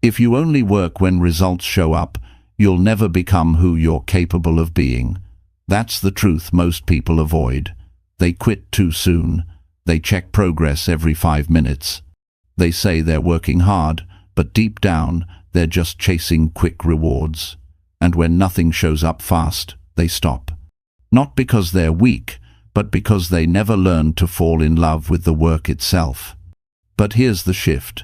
If you only work when results show up, you'll never become who you're capable of being. That's the truth most people avoid. They quit too soon. They check progress every 5 minutes. They say they're working hard, but deep down, they're just chasing quick rewards. And when nothing shows up fast, they stop. Not because they're weak, but because they never learned to fall in love with the work itself. But here's the shift.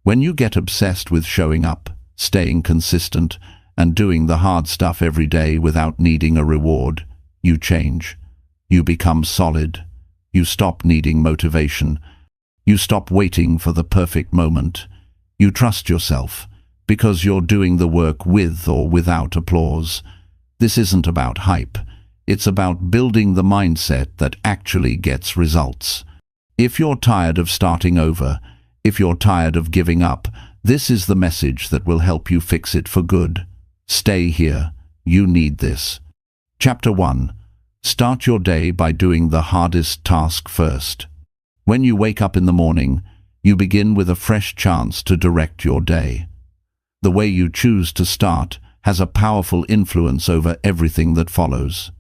When you get obsessed with showing up, staying consistent, and doing the hard stuff every day without needing a reward, you change. You become solid. You stop needing motivation. You stop waiting for the perfect moment. You trust yourself, because you're doing the work with or without applause. This isn't about hype. It's about building the mindset that actually gets results. If you're tired of starting over, if you're tired of giving up, this is the message that will help you fix it for good. Stay here. You need this. Chapter 1. Start your day by doing the hardest task first. When you wake up in the morning, you begin with a fresh chance to direct your day. The way you choose to start has a powerful influence over everything that follows.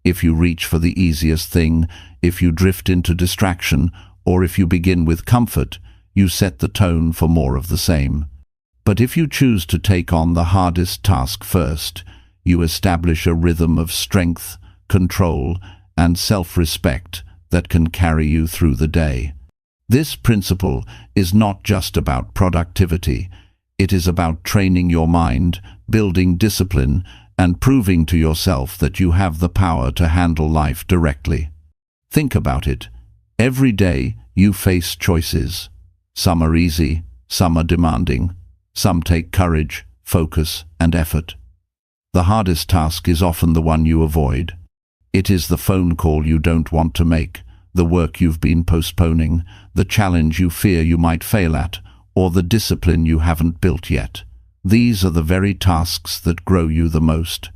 If you reach for the easiest thing, if you drift into distraction, or if you begin with comfort, you set the tone for more of the same. But if you choose to take on the hardest task first, you establish a rhythm of strength, control, and self-respect that can carry you through the day. This principle is not just about productivity. It is about training your mind, building discipline, and proving to yourself that you have the power to handle life directly. Think about it. Every day you face choices. Some are easy, some are demanding. Some take courage, focus, and effort. The hardest task is often the one you avoid. It is the phone call you don't want to make, the work you've been postponing, the challenge you fear you might fail at, or the discipline you haven't built yet. These are the very tasks that grow you the most.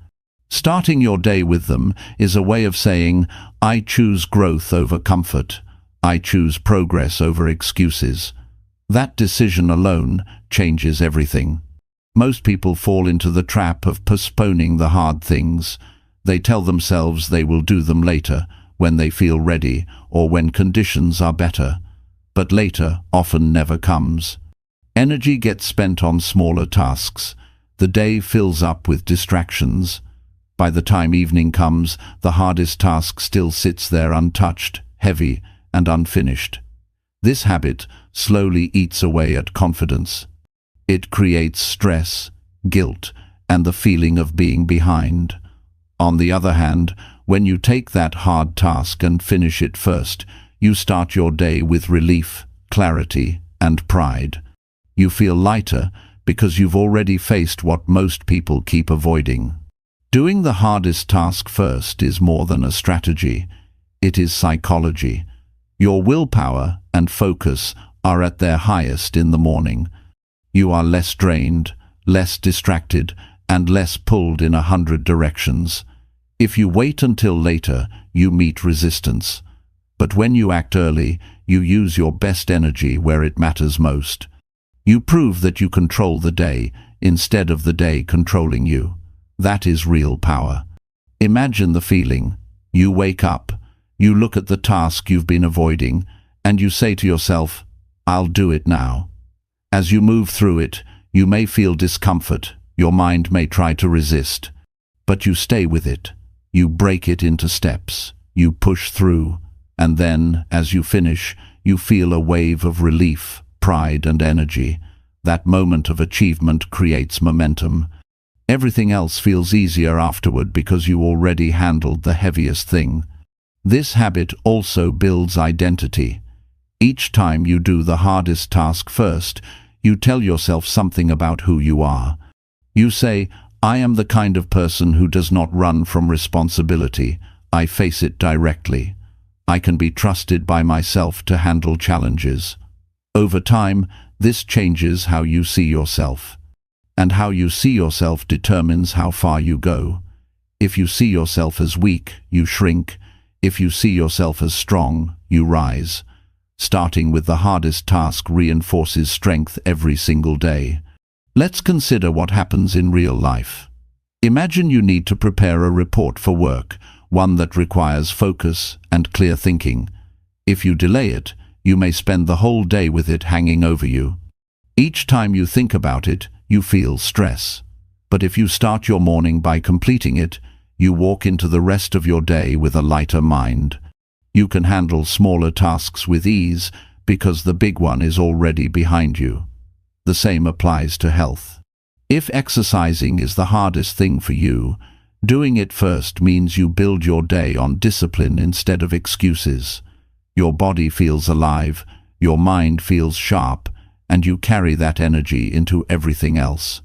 Starting your day with them is a way of saying, I choose growth over comfort. I choose progress over excuses. That decision alone changes everything. Most people fall into the trap of postponing the hard things. They tell themselves they will do them later, when they feel ready, or when conditions are better. But later often never comes. Energy gets spent on smaller tasks. The day fills up with distractions. By the time evening comes, the hardest task still sits there untouched, heavy, and unfinished. This habit slowly eats away at confidence. It creates stress, guilt, and the feeling of being behind. On the other hand, when you take that hard task and finish it first, you start your day with relief, clarity, and pride. You feel lighter because you've already faced what most people keep avoiding. Doing the hardest task first is more than a strategy. It is psychology. Your willpower and focus are at their highest in the morning. You are less drained, less distracted, and less pulled in 100 directions. If you wait until later, you meet resistance. But when you act early, you use your best energy where it matters most. You prove that you control the day instead of the day controlling you. That is real power. Imagine the feeling. You wake up, you look at the task you've been avoiding, and you say to yourself, I'll do it now. As you move through it, you may feel discomfort, your mind may try to resist, but you stay with it. You break it into steps, you push through, and then, as you finish, you feel a wave of relief, pride, and energy. That moment of achievement creates momentum. Everything else feels easier afterward because you already handled the heaviest thing. This habit also builds identity. Each time you do the hardest task first, you tell yourself something about who you are. You say, I am the kind of person who does not run from responsibility. I face it directly. I can be trusted by myself to handle challenges. Over time, this changes how you see yourself. And how you see yourself determines how far you go. If you see yourself as weak, you shrink. If you see yourself as strong, you rise. Starting with the hardest task reinforces strength every single day. Let's consider what happens in real life. Imagine you need to prepare a report for work, one that requires focus and clear thinking. If you delay it, you may spend the whole day with it hanging over you. Each time you think about it, you feel stress. But if you start your morning by completing it, you walk into the rest of your day with a lighter mind. You can handle smaller tasks with ease because the big one is already behind you. The same applies to health. If exercising is the hardest thing for you, doing it first means you build your day on discipline instead of excuses. Your body feels alive, your mind feels sharp, and you carry that energy into everything else.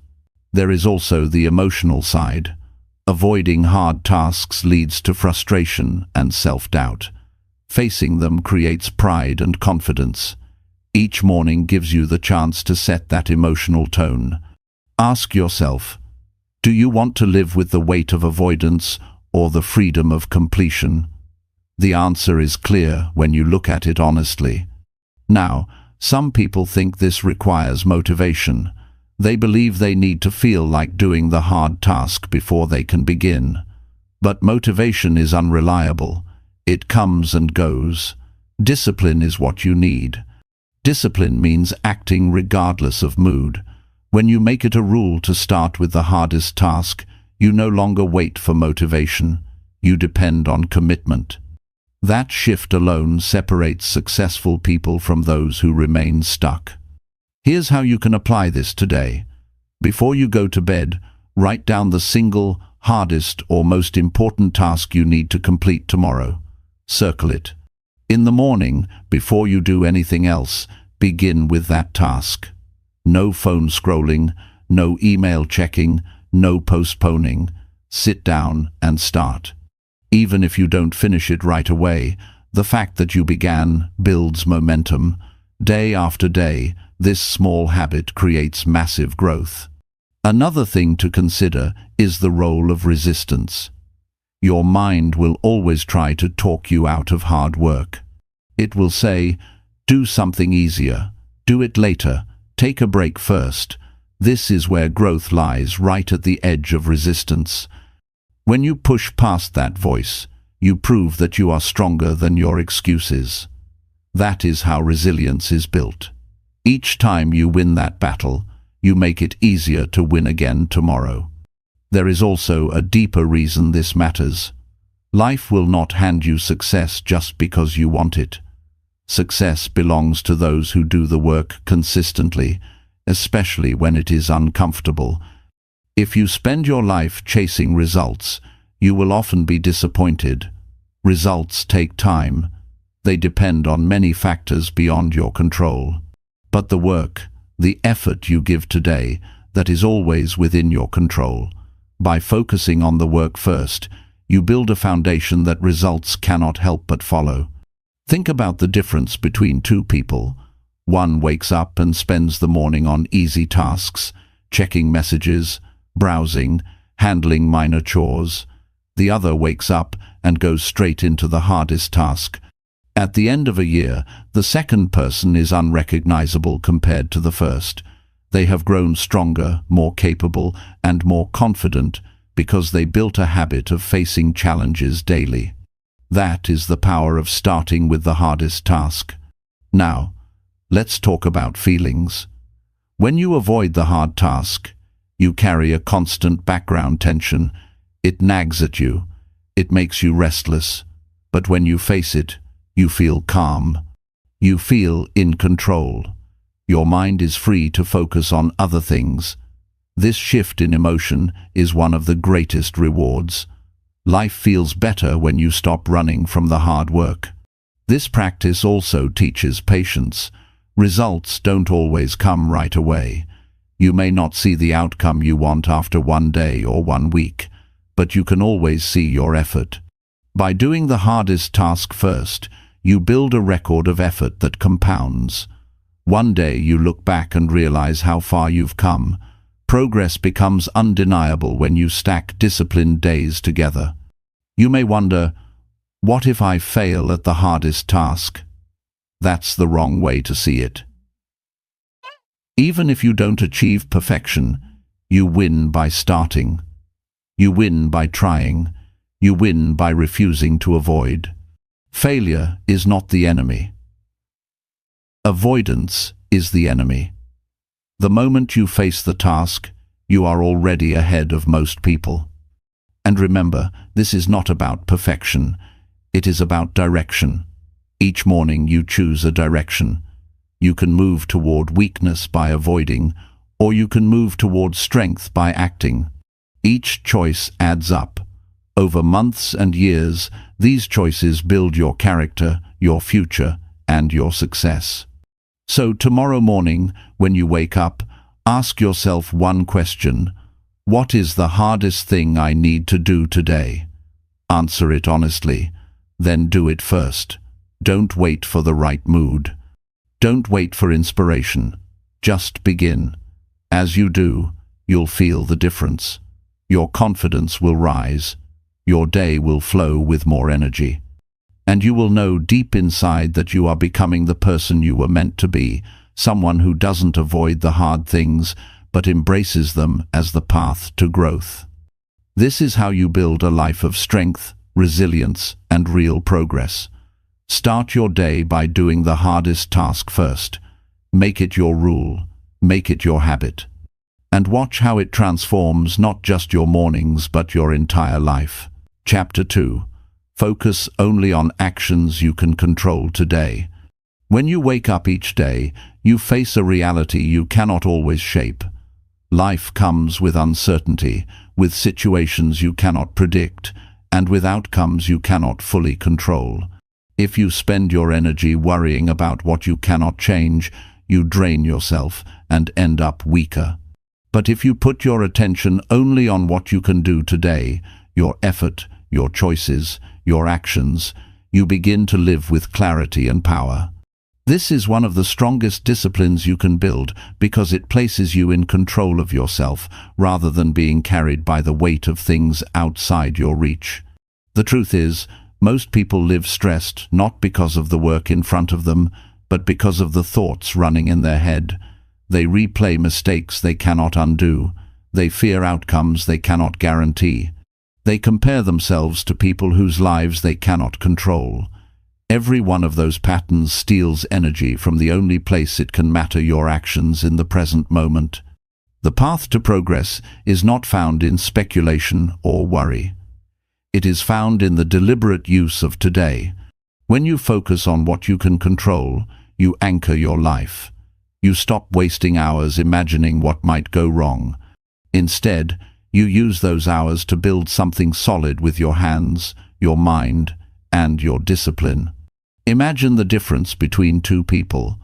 There is also the emotional side. Avoiding hard tasks leads to frustration and self-doubt. Facing them creates pride and confidence. Each morning gives you the chance to set that emotional tone. Ask yourself, do you want to live with the weight of avoidance or the freedom of completion? The answer is clear when you look at it honestly. Now, some people think this requires motivation. They believe they need to feel like doing the hard task before they can begin. But motivation is unreliable. It comes and goes. Discipline is what you need. Discipline means acting regardless of mood. When you make it a rule to start with the hardest task, you no longer wait for motivation. You depend on commitment. That shift alone separates successful people from those who remain stuck. Here's how you can apply this today. Before you go to bed, write down the single, hardest or most important task you need to complete tomorrow. Circle it. In the morning, before you do anything else, begin with that task. No phone scrolling, no email checking, no postponing. Sit down and start. Even if you don't finish it right away, the fact that you began builds momentum. Day after day, this small habit creates massive growth. Another thing to consider is the role of resistance. Your mind will always try to talk you out of hard work. It will say, do something easier, do it later, take a break first. This is where growth lies, right at the edge of resistance. When you push past that voice, you prove that you are stronger than your excuses. That is how resilience is built. Each time you win that battle, you make it easier to win again tomorrow. There is also a deeper reason this matters. Life will not hand you success just because you want it. Success belongs to those who do the work consistently, especially when it is uncomfortable. If you spend your life chasing results, you will often be disappointed. Results take time. They depend on many factors beyond your control. But the work, the effort you give today, that is always within your control. By focusing on the work first, you build a foundation that results cannot help but follow. Think about the difference between two people. One wakes up and spends the morning on easy tasks, checking messages, browsing, handling minor chores. The other wakes up and goes straight into the hardest task. At the end of a year, the second person is unrecognizable compared to the first. They have grown stronger, more capable, and more confident because they built a habit of facing challenges daily. That is the power of starting with the hardest task. Now, let's talk about feelings. When you avoid the hard task, you carry a constant background tension. It nags at you. It makes you restless. But when you face it, you feel calm. You feel in control. Your mind is free to focus on other things. This shift in emotion is one of the greatest rewards. Life feels better when you stop running from the hard work. This practice also teaches patience. Results don't always come right away. You may not see the outcome you want after one day or 1 week, but you can always see your effort. By doing the hardest task first, you build a record of effort that compounds. One day you look back and realize how far you've come. Progress becomes undeniable when you stack disciplined days together. You may wonder, what if I fail at the hardest task? That's the wrong way to see it. Even if you don't achieve perfection, you win by starting. You win by trying. You win by refusing to avoid. Failure is not the enemy. Avoidance is the enemy. The moment you face the task, you are already ahead of most people. And remember, this is not about perfection. It is about direction. Each morning you choose a direction. You can move toward weakness by avoiding, or you can move toward strength by acting. Each choice adds up. Over months and years, these choices build your character, your future, and your success. So tomorrow morning, when you wake up, ask yourself one question: what is the hardest thing I need to do today? Answer it honestly, then do it first. Don't wait for the right mood. Don't wait for inspiration. Just begin. As you do, you'll feel the difference. Your confidence will rise. Your day will flow with more energy. And you will know deep inside that you are becoming the person you were meant to be, someone who doesn't avoid the hard things, but embraces them as the path to growth. This is how you build a life of strength, resilience, and real progress. Start your day by doing the hardest task first. Make it your rule. Make it your habit. And watch how it transforms not just your mornings, but your entire life. Chapter 2. Focus only on actions you can control today. When you wake up each day, you face a reality you cannot always shape. Life comes with uncertainty, with situations you cannot predict, and with outcomes you cannot fully control. If you spend your energy worrying about what you cannot change, you drain yourself and end up weaker. But if you put your attention only on what you can do today, your effort, your choices, your actions, you begin to live with clarity and power. This is one of the strongest disciplines you can build because it places you in control of yourself rather than being carried by the weight of things outside your reach. The truth is, most people live stressed not because of the work in front of them, but because of the thoughts running in their head. They replay mistakes they cannot undo. They fear outcomes they cannot guarantee. They compare themselves to people whose lives they cannot control. Every one of those patterns steals energy from the only place it can matter: your actions in the present moment. The path to progress is not found in speculation or worry. It is found in the deliberate use of today. When you focus on what you can control, you anchor your life. You stop wasting hours imagining what might go wrong. Instead, you use those hours to build something solid with your hands, your mind, and your discipline. Imagine the difference between two people.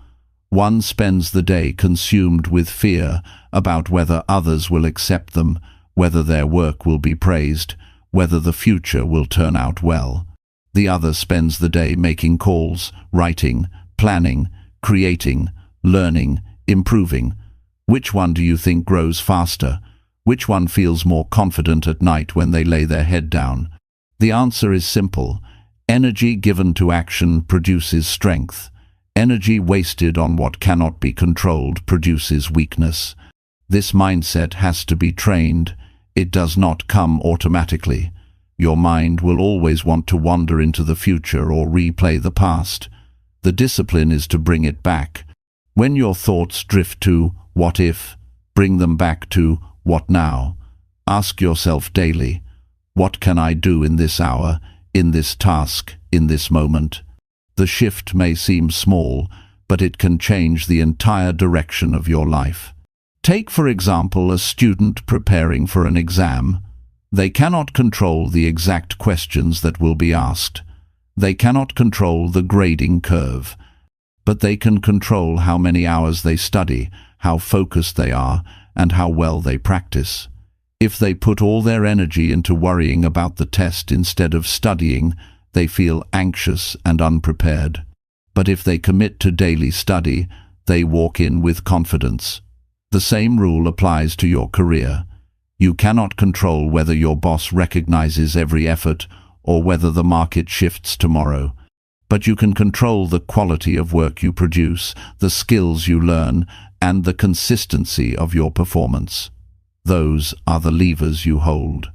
One spends the day consumed with fear about whether others will accept them, whether their work will be praised, whether the future will turn out well. The other spends the day making calls, writing, planning, creating, learning, improving. Which one do you think grows faster? Which one feels more confident at night when they lay their head down? The answer is simple. Energy given to action produces strength. Energy wasted on what cannot be controlled produces weakness. This mindset has to be trained. It does not come automatically. Your mind will always want to wander into the future or replay the past. The discipline is to bring it back. When your thoughts drift to "what if," bring them back to "what now?" Ask yourself daily, what can I do in this hour, in this task, in this moment? The shift may seem small, but it can change the entire direction of your life. Take, for example, a student preparing for an exam. They cannot control the exact questions that will be asked. They cannot control the grading curve. But they can control how many hours they study, how focused they are, and how well they practice. If they put all their energy into worrying about the test instead of studying, they feel anxious and unprepared. But if they commit to daily study, they walk in with confidence. The same rule applies to your career. You cannot control whether your boss recognizes every effort or whether the market shifts tomorrow. But you can control the quality of work you produce, the skills you learn, and the consistency of your performance. Those are the levers you hold.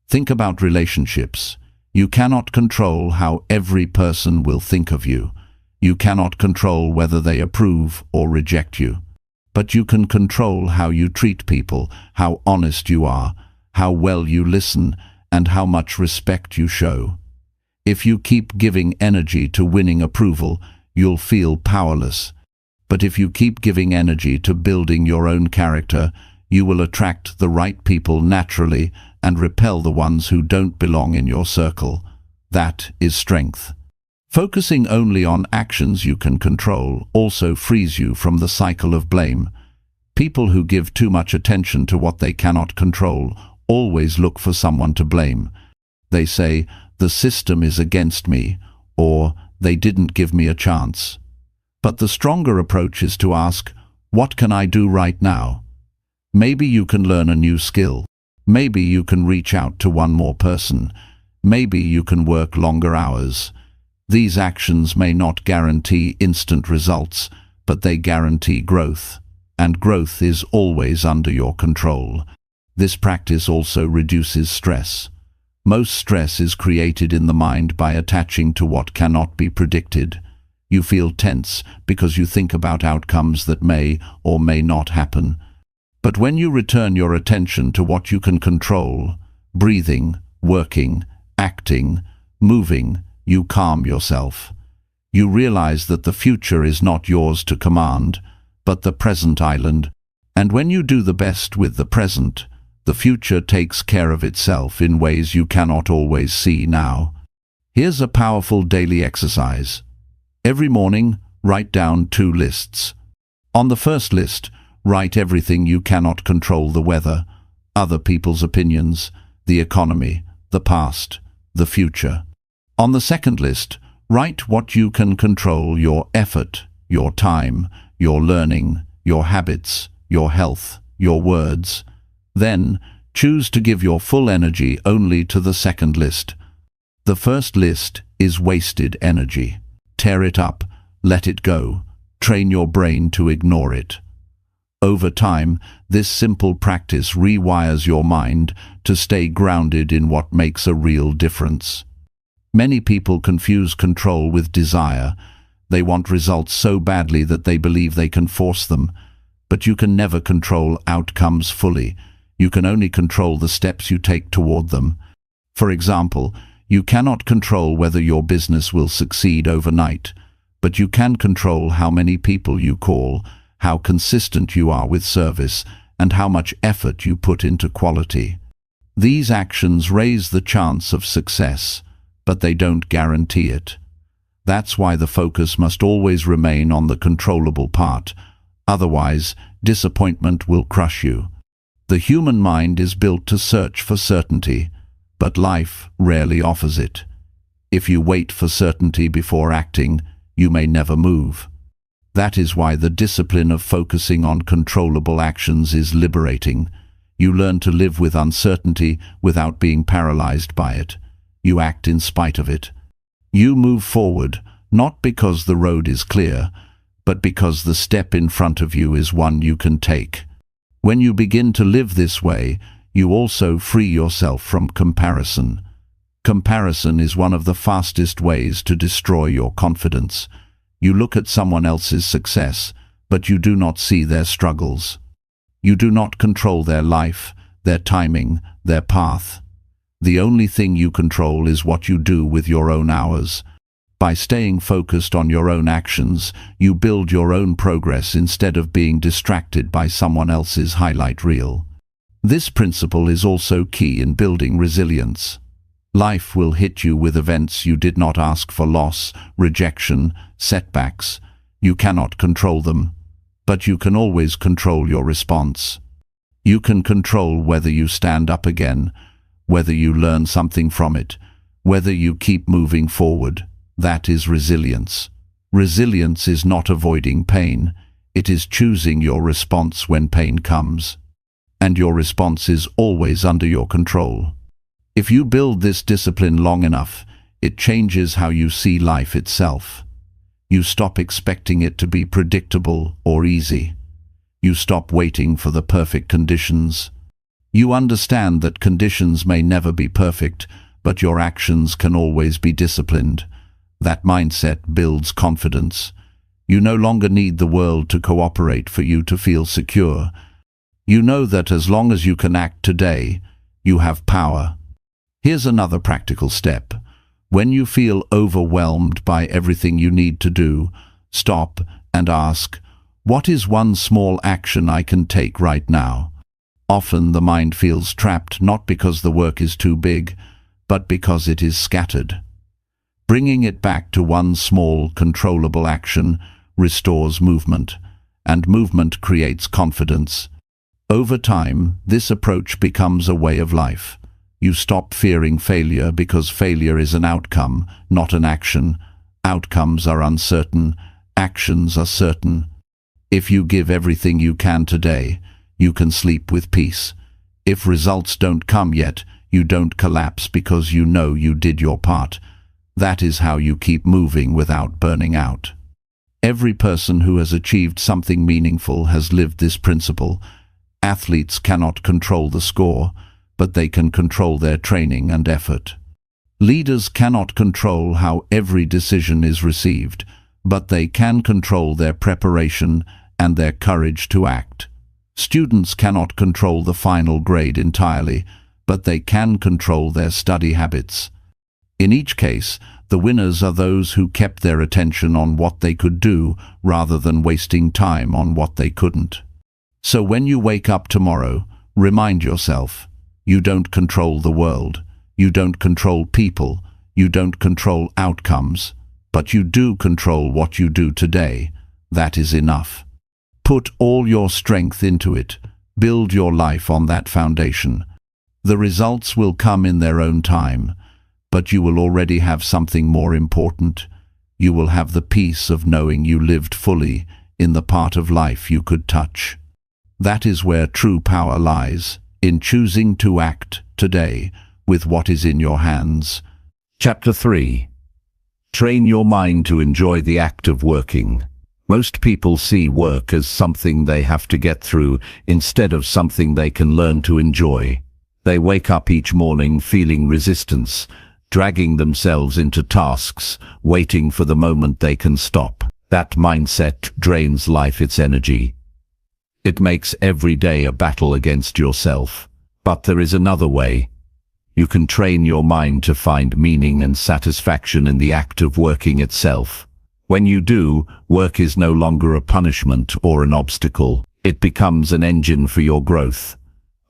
Think about relationships. You cannot control how every person will think of you. You cannot control whether they approve or reject you. But you can control how you treat people, how honest you are, how well you listen, and how much respect you show. If you keep giving energy to winning approval, you'll feel powerless. But if you keep giving energy to building your own character, you will attract the right people naturally and repel the ones who don't belong in your circle. That is strength. Focusing only on actions you can control also frees you from the cycle of blame. People who give too much attention to what they cannot control always look for someone to blame. They say, "The system is against me," or "They didn't give me a chance." But the stronger approach is to ask, "What can I do right now?" Maybe you can learn a new skill. Maybe you can reach out to one more person. Maybe you can work longer hours. These actions may not guarantee instant results, but they guarantee growth. And growth is always under your control. This practice also reduces stress. Most stress is created in the mind by attaching to what cannot be predicted. You feel tense because you think about outcomes that may or may not happen. But when you return your attention to what you can control, breathing, working, acting, moving, you calm yourself. You realize that the future is not yours to command, but the present island. And when you do the best with the present, the future takes care of itself in ways you cannot always see now. Here's a powerful daily exercise. Every morning, write down 2 lists. On the first list, write everything you cannot control: the weather, other people's opinions, the economy, the past, the future. On the second list, write what you can control: your effort, your time, your learning, your habits, your health, your words. Then, choose to give your full energy only to the second list. The first list is wasted energy. Tear it up, let it go, train your brain to ignore it. Over time, this simple practice rewires your mind to stay grounded in what makes a real difference. Many people confuse control with desire. They want results so badly that they believe they can force them. But you can never control outcomes fully. You can only control the steps you take toward them. For example, you cannot control whether your business will succeed overnight, but you can control how many people you call, how consistent you are with service, and how much effort you put into quality. These actions raise the chance of success, but they don't guarantee it. That's why the focus must always remain on the controllable part. Otherwise, disappointment will crush you. The human mind is built to search for certainty, but life rarely offers it. If you wait for certainty before acting, you may never move. That is why the discipline of focusing on controllable actions is liberating. You learn to live with uncertainty without being paralyzed by it. You act in spite of it. You move forward, not because the road is clear, but because the step in front of you is one you can take. When you begin to live this way, you also free yourself from comparison. Comparison is one of the fastest ways to destroy your confidence. You look at someone else's success, but you do not see their struggles. You do not control their life, their timing, their path. The only thing you control is what you do with your own hours. By staying focused on your own actions, you build your own progress instead of being distracted by someone else's highlight reel. This principle is also key in building resilience. Life will hit you with events you did not ask for: loss, rejection, setbacks. You cannot control them, but you can always control your response. You can control whether you stand up again, whether you learn something from it, whether you keep moving forward. That is resilience. Resilience is not avoiding pain. It is choosing your response when pain comes. And your response is always under your control. If you build this discipline long enough, it changes how you see life itself. You stop expecting it to be predictable or easy. You stop waiting for the perfect conditions. You understand that conditions may never be perfect, but your actions can always be disciplined. That mindset builds confidence. You no longer need the world to cooperate for you to feel secure. You know that as long as you can act today, you have power. Here's another practical step. When you feel overwhelmed by everything you need to do, stop and ask, what is one small action I can take right now? Often the mind feels trapped not because the work is too big, but because it is scattered. Bringing it back to one small, controllable action restores movement, and movement creates confidence. Over time, this approach becomes a way of life. You stop fearing failure because failure is an outcome, not an action. Outcomes are uncertain, actions are certain. If you give everything you can today, you can sleep with peace. If results don't come yet, you don't collapse because you know you did your part. That is how you keep moving without burning out. Every person who has achieved something meaningful has lived this principle. Athletes cannot control the score, but they can control their training and effort. Leaders cannot control how every decision is received, but they can control their preparation and their courage to act. Students cannot control the final grade entirely, but they can control their study habits. In each case, the winners are those who kept their attention on what they could do rather than wasting time on what they couldn't. So when you wake up tomorrow, remind yourself, you don't control the world, you don't control people, you don't control outcomes, but you do control what you do today. That is enough. Put all your strength into it. Build your life on that foundation. The results will come in their own time, but you will already have something more important. You will have the peace of knowing you lived fully in the part of life you could touch. That is where true power lies, in choosing to act today with what is in your hands. Chapter 3. Train your mind to enjoy the act of working. Most people see work as something they have to get through instead of something they can learn to enjoy. They wake up each morning feeling resistance, dragging themselves into tasks, waiting for the moment they can stop. That mindset drains life its energy. It makes every day a battle against yourself. But there is another way. You can train your mind to find meaning and satisfaction in the act of working itself. When you do, work is no longer a punishment or an obstacle. It becomes an engine for your growth,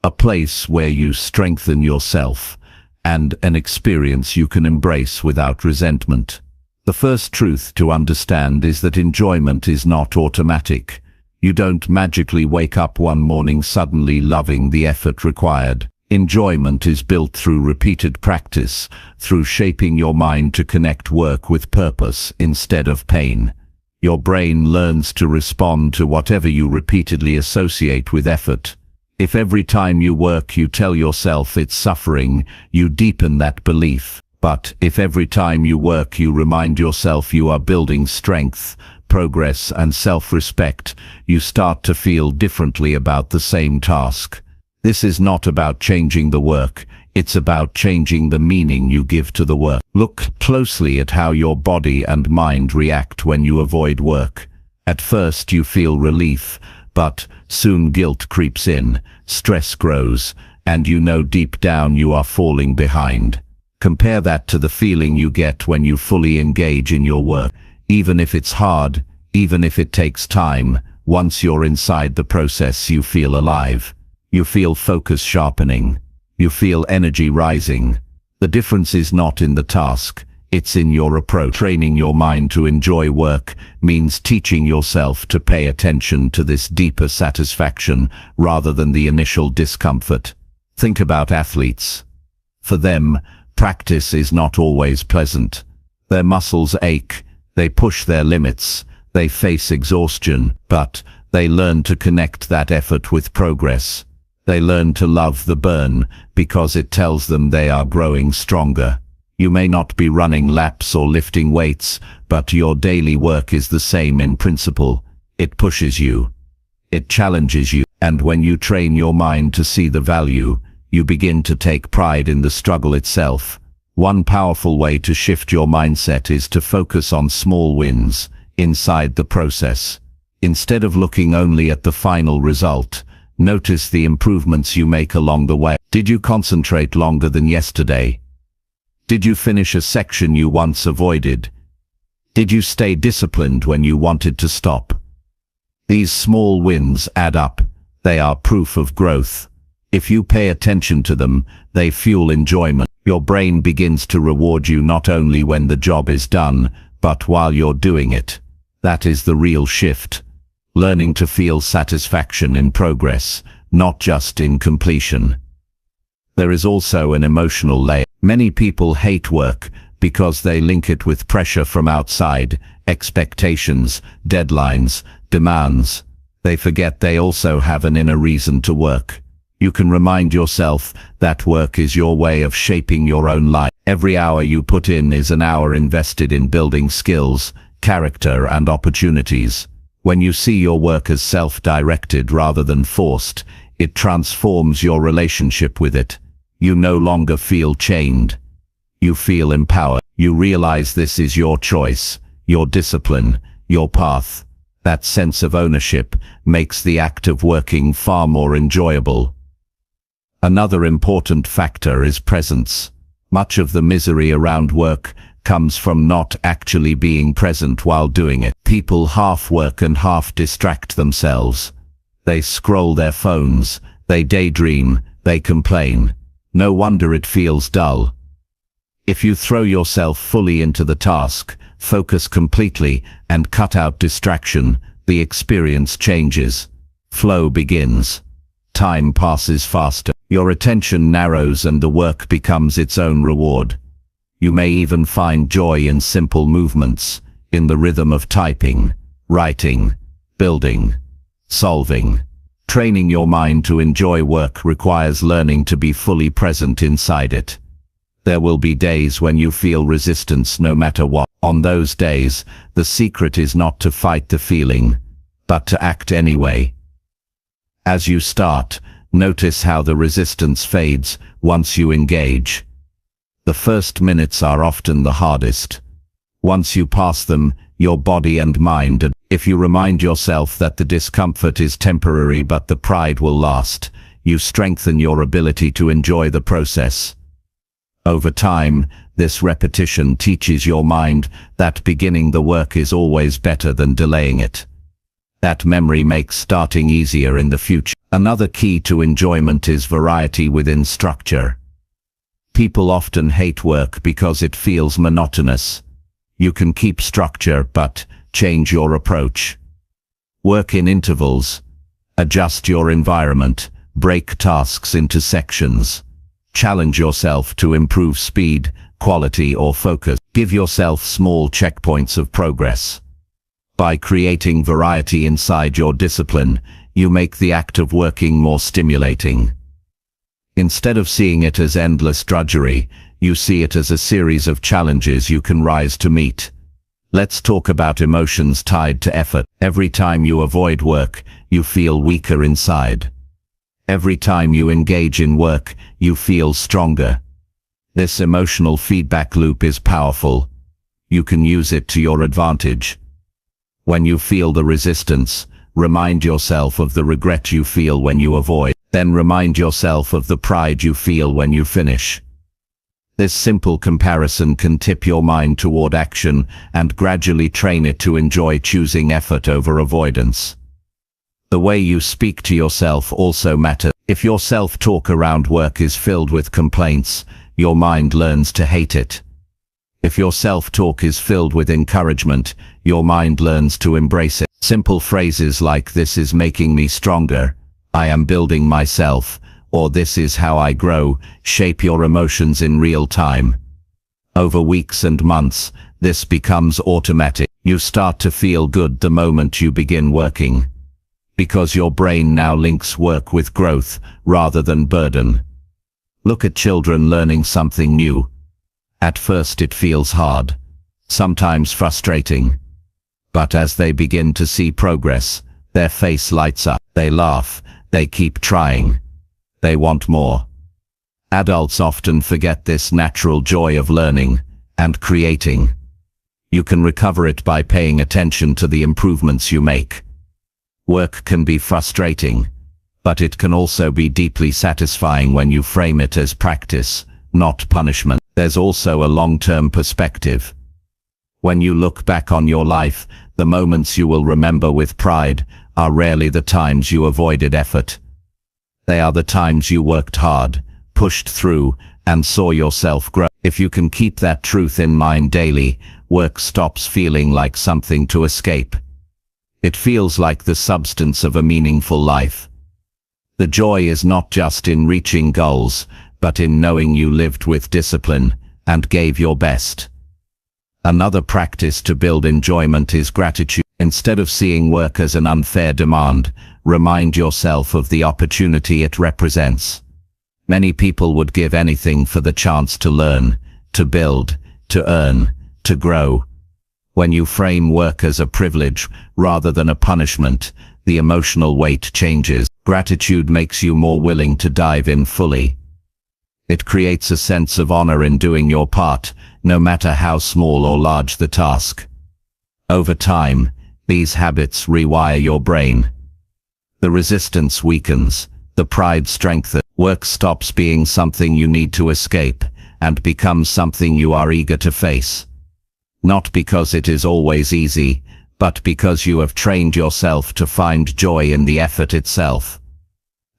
a place where you strengthen yourself, and an experience you can embrace without resentment. The first truth to understand is that enjoyment is not automatic. You don't magically wake up one morning suddenly loving the effort required. Enjoyment is built through repeated practice, through shaping your mind to connect work with purpose instead of pain. Your brain learns to respond to whatever you repeatedly associate with effort. If every time you work you tell yourself it's suffering, you deepen that belief. But if every time you work you remind yourself you are building strength, progress and self-respect, you start to feel differently about the same task. This is not about changing the work, it's about changing the meaning you give to the work. Look closely at how your body and mind react when you avoid work. At first you feel relief, but soon guilt creeps in, stress grows, and you know deep down you are falling behind. Compare that to the feeling you get when you fully engage in your work. Even if it's hard, even if it takes time, once you're inside the process you feel alive. You feel focus sharpening. You feel energy rising. The difference is not in the task, it's in your approach. Training your mind to enjoy work means teaching yourself to pay attention to this deeper satisfaction rather than the initial discomfort. Think about athletes. For them, practice is not always pleasant. Their muscles ache, they push their limits, they face exhaustion, but they learn to connect that effort with progress. They learn to love the burn because it tells them they are growing stronger. You may not be running laps or lifting weights, but your daily work is the same in principle. It pushes you. It challenges you, and when you train your mind to see the value, you begin to take pride in the struggle itself. One powerful way to shift your mindset is to focus on small wins inside the process. Instead of looking only at the final result, notice the improvements you make along the way. Did you concentrate longer than yesterday? Did you finish a section you once avoided? Did you stay disciplined when you wanted to stop? These small wins add up. They are proof of growth. If you pay attention to them, they fuel enjoyment. Your brain begins to reward you not only when the job is done, but while you're doing it. That is the real shift. Learning to feel satisfaction in progress, not just in completion. There is also an emotional layer. Many people hate work because they link it with pressure from outside, expectations, deadlines, demands. They forget they also have an inner reason to work. You can remind yourself that work is your way of shaping your own life. Every hour you put in is an hour invested in building skills, character, and opportunities. When you see your work as self-directed rather than forced, it transforms your relationship with it. You no longer feel chained. You feel empowered. You realize this is your choice, your discipline, your path. That sense of ownership makes the act of working far more enjoyable. Another important factor is presence. Much of the misery around work comes from not actually being present while doing it. People half work and half distract themselves. They scroll their phones, they daydream, they complain. No wonder it feels dull. If you throw yourself fully into the task, focus completely, and cut out distraction, the experience changes. Flow begins. Time passes faster. Your attention narrows and the work becomes its own reward. You may even find joy in simple movements, in the rhythm of typing, writing, building, solving. Training your mind to enjoy work requires learning to be fully present inside it. There will be days when you feel resistance no matter what. On those days, the secret is not to fight the feeling, but to act anyway. As you start, notice how the resistance fades once you engage. The first minutes are often the hardest. Once you pass them, your body and mind, if you remind yourself that the discomfort is temporary but the pride will last, you strengthen your ability to enjoy the process. Over time, this repetition teaches your mind that beginning the work is always better than delaying it. That memory makes starting easier in the future. Another key to enjoyment is variety within structure. People often hate work because it feels monotonous. You can keep structure, but change your approach. Work in intervals. Adjust your environment. Break tasks into sections. Challenge yourself to improve speed, quality, or focus. Give yourself small checkpoints of progress. By creating variety inside your discipline, you make the act of working more stimulating. Instead of seeing it as endless drudgery, you see it as a series of challenges you can rise to meet. Let's talk about emotions tied to effort. Every time you avoid work, you feel weaker inside. Every time you engage in work, you feel stronger. This emotional feedback loop is powerful. You can use it to your advantage. When you feel the resistance, remind yourself of the regret you feel when you avoid. Then remind yourself of the pride you feel when you finish. This simple comparison can tip your mind toward action and gradually train it to enjoy choosing effort over avoidance. The way you speak to yourself also matters. If your self-talk around work is filled with complaints, your mind learns to hate it. If your self-talk is filled with encouragement, your mind learns to embrace it. Simple phrases like "this is making me stronger," "I am building myself," or "this is how I grow," shape your emotions in real time. Over weeks and months, this becomes automatic. You start to feel good the moment you begin working, because your brain now links work with growth rather than burden. Look at children learning something new. At first it feels hard, sometimes frustrating. But as they begin to see progress, their face lights up. They laugh, they keep trying. They want more. Adults often forget this natural joy of learning and creating. You can recover it by paying attention to the improvements you make. Work can be frustrating, but it can also be deeply satisfying when you frame it as practice, not punishment. There's also a long-term perspective. When you look back on your life, the moments you will remember with pride are rarely the times you avoided effort. They are the times you worked hard, pushed through, and saw yourself grow. If you can keep that truth in mind daily, work stops feeling like something to escape. It feels like the substance of a meaningful life. The joy is not just in reaching goals, but in knowing you lived with discipline and gave your best. Another practice to build enjoyment is gratitude. Instead of seeing work as an unfair demand, remind yourself of the opportunity it represents. Many people would give anything for the chance to learn, to build, to earn, to grow. When you frame work as a privilege rather than a punishment, the emotional weight changes. Gratitude makes you more willing to dive in fully. It creates a sense of honor in doing your part, no matter how small or large the task. Over time, these habits rewire your brain. The resistance weakens, the pride strengthens. Work stops being something you need to escape and becomes something you are eager to face. Not because it is always easy, but because you have trained yourself to find joy in the effort itself.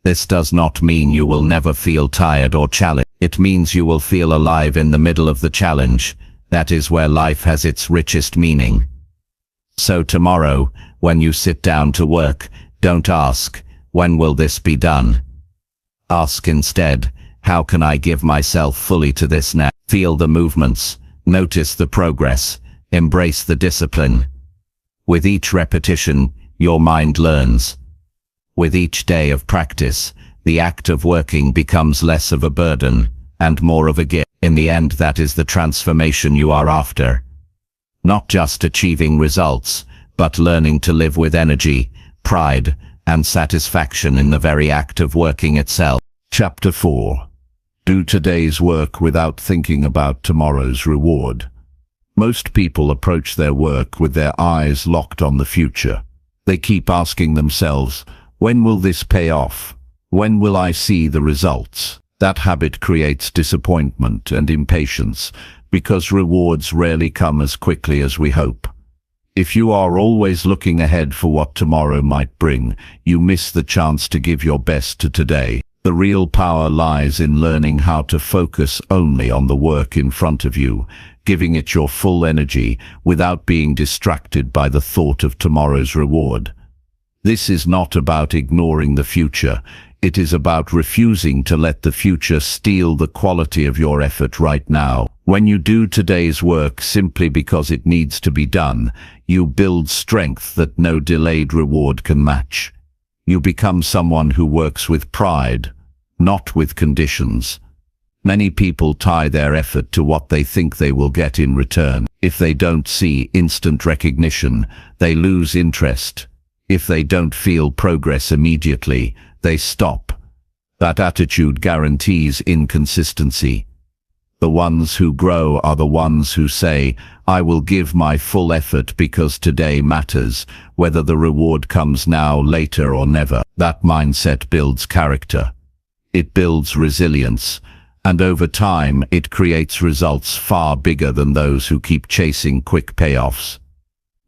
This does not mean you will never feel tired or challenged. It means you will feel alive in the middle of the challenge. That is where life has its richest meaning. So tomorrow, when you sit down to work, don't ask, when will this be done? Ask instead, how can I give myself fully to this now? Feel the movements, notice the progress, embrace the discipline. With each repetition, your mind learns. With each day of practice, the act of working becomes less of a burden and more of a gift. In the end, that is the transformation you are after. Not just achieving results, but learning to live with energy, pride, and satisfaction in the very act of working itself. Chapter 4. Do today's work without thinking about tomorrow's reward. Most people approach their work with their eyes locked on the future. They keep asking themselves, when will this pay off? When will I see the results? That habit creates disappointment and impatience because rewards rarely come as quickly as we hope. If you are always looking ahead for what tomorrow might bring, you miss the chance to give your best to today. The real power lies in learning how to focus only on the work in front of you, giving it your full energy without being distracted by the thought of tomorrow's reward. This is not about ignoring the future. It is about refusing to let the future steal the quality of your effort right now. When you do today's work simply because it needs to be done, you build strength that no delayed reward can match. You become someone who works with pride, not with conditions. Many people tie their effort to what they think they will get in return. If they don't see instant recognition, they lose interest. If they don't feel progress immediately, they stop. That attitude guarantees inconsistency. The ones who grow are the ones who say, I will give my full effort because today matters, whether the reward comes now, later, or never. That mindset builds character. It builds resilience, and over time it creates results far bigger than those who keep chasing quick payoffs.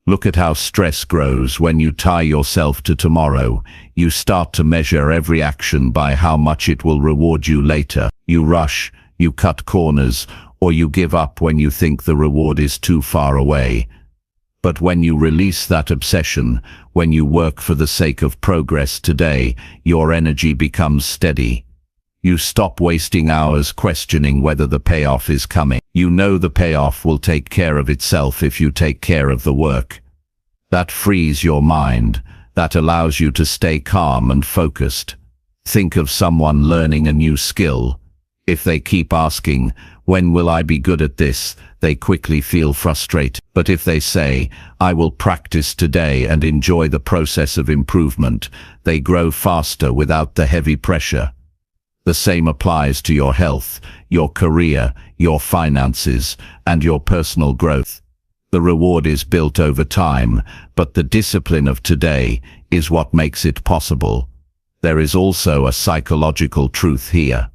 Look at how stress grows when you tie yourself to tomorrow. You start to measure every action by how much it will reward you later. You rush, you cut corners, or you give up when you think the reward is too far away. But when you release that obsession, when you work for the sake of progress today, your energy becomes steady. You stop wasting hours questioning whether the payoff is coming. You know the payoff will take care of itself if you take care of the work. That frees your mind. That allows you to stay calm and focused. Think of someone learning a new skill. If they keep asking, when will I be good at this, they quickly feel frustrated. But if they say, I will practice today and enjoy the process of improvement, they grow faster without the heavy pressure. The same applies to your health, your career, your finances, and your personal growth. The reward is built over time, but the discipline of today is what makes it possible. There is also a psychological truth here.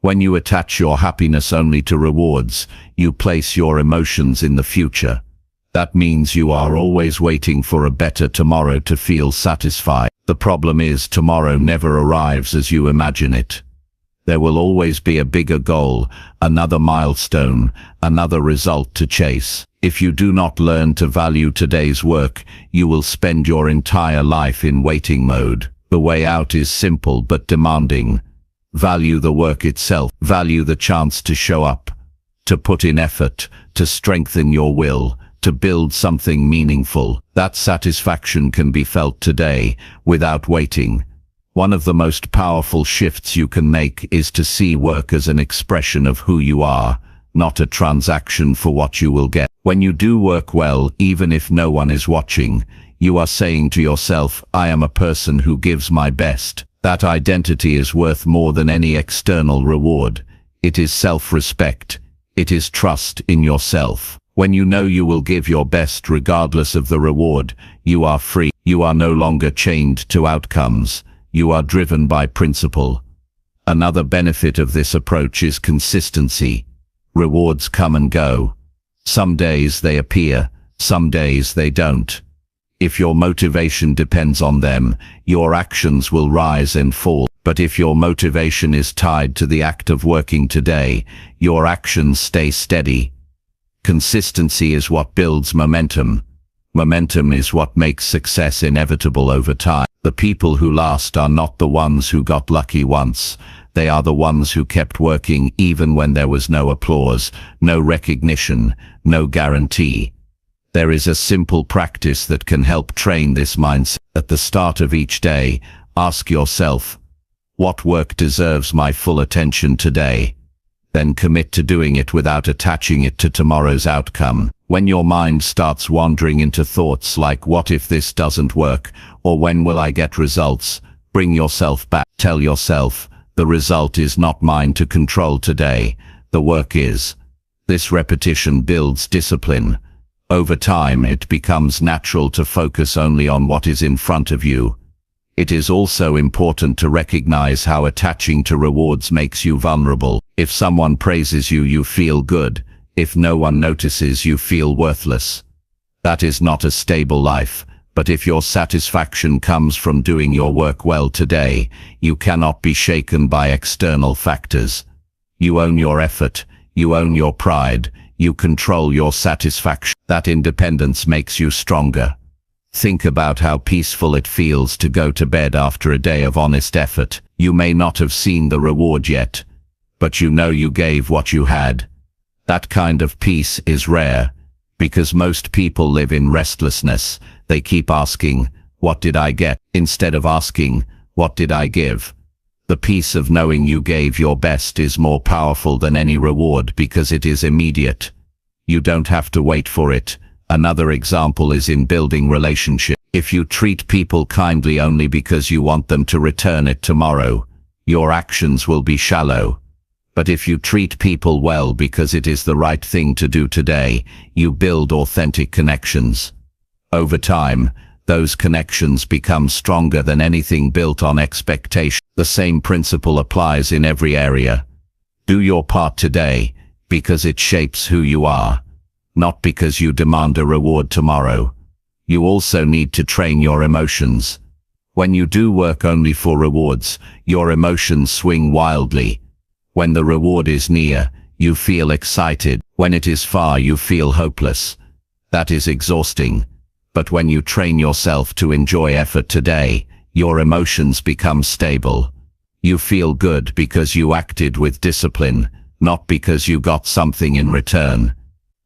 When you attach your happiness only to rewards, you place your emotions in the future. That means you are always waiting for a better tomorrow to feel satisfied. The problem is tomorrow never arrives as you imagine it. There will always be a bigger goal, another milestone, another result to chase. If you do not learn to value today's work, you will spend your entire life in waiting mode. The way out is simple but demanding. Value the work itself. Value the chance to show up, to put in effort, to strengthen your will, to build something meaningful. That satisfaction can be felt today, without waiting. One of the most powerful shifts you can make is to see work as an expression of who you are, not a transaction for what you will get. When you do work well, even if no one is watching, you are saying to yourself, I am a person who gives my best. That identity is worth more than any external reward. It is self-respect. It is trust in yourself. When you know you will give your best regardless of the reward, you are free. You are no longer chained to outcomes. You are driven by principle. Another benefit of this approach is consistency. Rewards come and go. Some days they appear, some days they don't. If your motivation depends on them, your actions will rise and fall. But if your motivation is tied to the act of working today, your actions stay steady. Consistency is what builds momentum. Momentum is what makes success inevitable over time. The people who last are not the ones who got lucky once. They are the ones who kept working even when there was no applause, no recognition, no guarantee. There is a simple practice that can help train this mindset. At the start of each day, ask yourself, what work deserves my full attention today? Then commit to doing it without attaching it to tomorrow's outcome. When your mind starts wandering into thoughts like, what if this doesn't work? Or when will I get results? Bring yourself back. Tell yourself, the result is not mine to control today. The work is. This repetition builds discipline. Over time, it becomes natural to focus only on what is in front of you. It is also important to recognize how attaching to rewards makes you vulnerable. If someone praises you, you feel good. If no one notices, you feel worthless. That is not a stable life. But if your satisfaction comes from doing your work well today, you cannot be shaken by external factors. You own your effort. You own your pride. You control your satisfaction. That independence makes you stronger. Think about how peaceful it feels to go to bed after a day of honest effort. You may not have seen the reward yet, but you know you gave what you had. That kind of peace is rare, because most people live in restlessness. They keep asking, what did I get? Instead of asking, what did I give? The peace of knowing you gave your best is more powerful than any reward because it is immediate. You don't have to wait for it. Another example is in building relationships. If you treat people kindly only because you want them to return it tomorrow, your actions will be shallow. But if you treat people well because it is the right thing to do today, you build authentic connections. Over time, those connections become stronger than anything built on expectation. The same principle applies in every area. Do your part today, because it shapes who you are, not because you demand a reward tomorrow. You also need to train your emotions. When you do work only for rewards, your emotions swing wildly. When the reward is near, you feel excited. When it is far, you feel hopeless. That is exhausting. But when you train yourself to enjoy effort today, your emotions become stable. You feel good because you acted with discipline, not because you got something in return.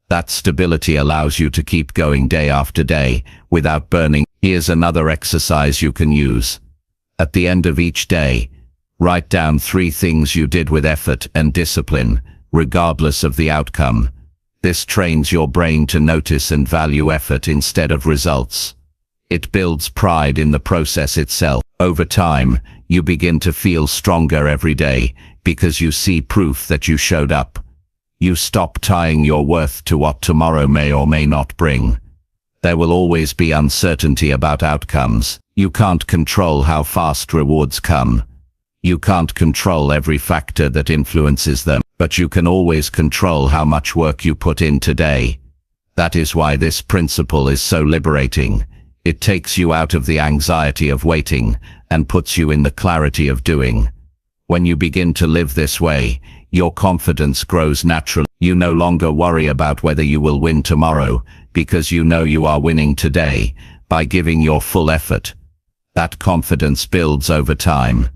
That stability allows you to keep going day after day, without burning. Here's another exercise you can use. At the end of each day, write down 3 things you did with effort and discipline. regardless of the outcome. This trains your brain to notice and value effort instead of results. It builds pride in the process itself. Over time, you begin to feel stronger every day because you see proof that you showed up. You stop tying your worth to what tomorrow may or may not bring. There will always be uncertainty about outcomes. You can't control how fast rewards come. You can't control every factor that influences them, but you can always control how much work you put in today. That is why this principle is so liberating. It takes you out of the anxiety of waiting and puts you in the clarity of doing. When you begin to live this way, your confidence grows naturally. You no longer worry about whether you will win tomorrow, because you know you are winning today by giving your full effort. That confidence builds over time.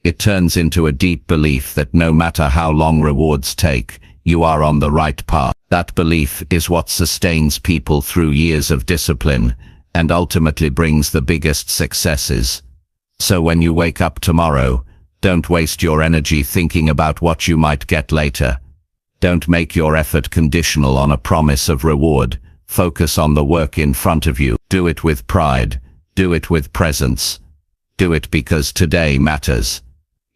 It turns into a deep belief that no matter how long rewards take, you are on the right path. That belief is what sustains people through years of discipline and ultimately brings the biggest successes. So when you wake up tomorrow, don't waste your energy thinking about what you might get later. Don't make your effort conditional on a promise of reward. Focus on the work in front of you. Do it with pride. Do it with presence. Do it because today matters.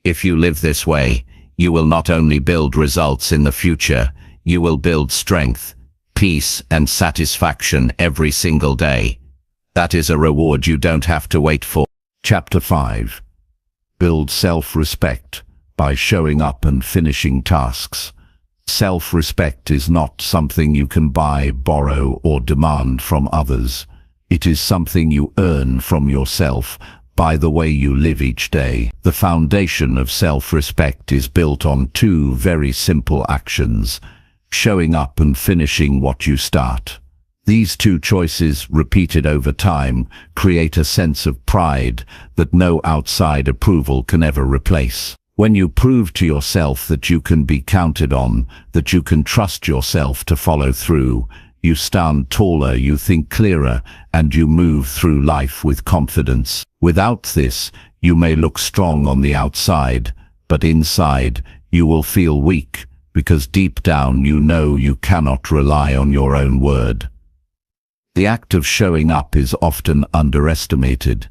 If you live this way, you will not only build results in the future, you will build strength, peace, and satisfaction every single day. That is a reward you don't have to wait for. Chapter 5. Build self-respect by showing up and finishing tasks. Self-respect is not something you can buy, borrow, or demand from others. It is something you earn from yourself by the way you live each day. The foundation of self-respect is built on two very simple actions: showing up and finishing what you start. These two choices, repeated over time, create a sense of pride that no outside approval can ever replace. When you prove to yourself that you can be counted on, that you can trust yourself to follow through, you stand taller, you think clearer, and you move through life with confidence. Without this, you may look strong on the outside, but inside, you will feel weak, because deep down you know you cannot rely on your own word. The act of showing up is often underestimated.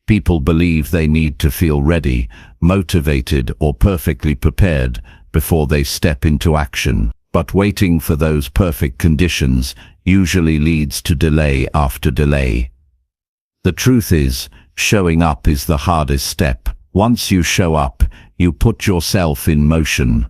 People believe they need to feel ready, motivated, or perfectly prepared before they step into action. But waiting for those perfect conditions usually leads to delay after delay. The truth is, showing up is the hardest step. Once you show up, you put yourself in motion.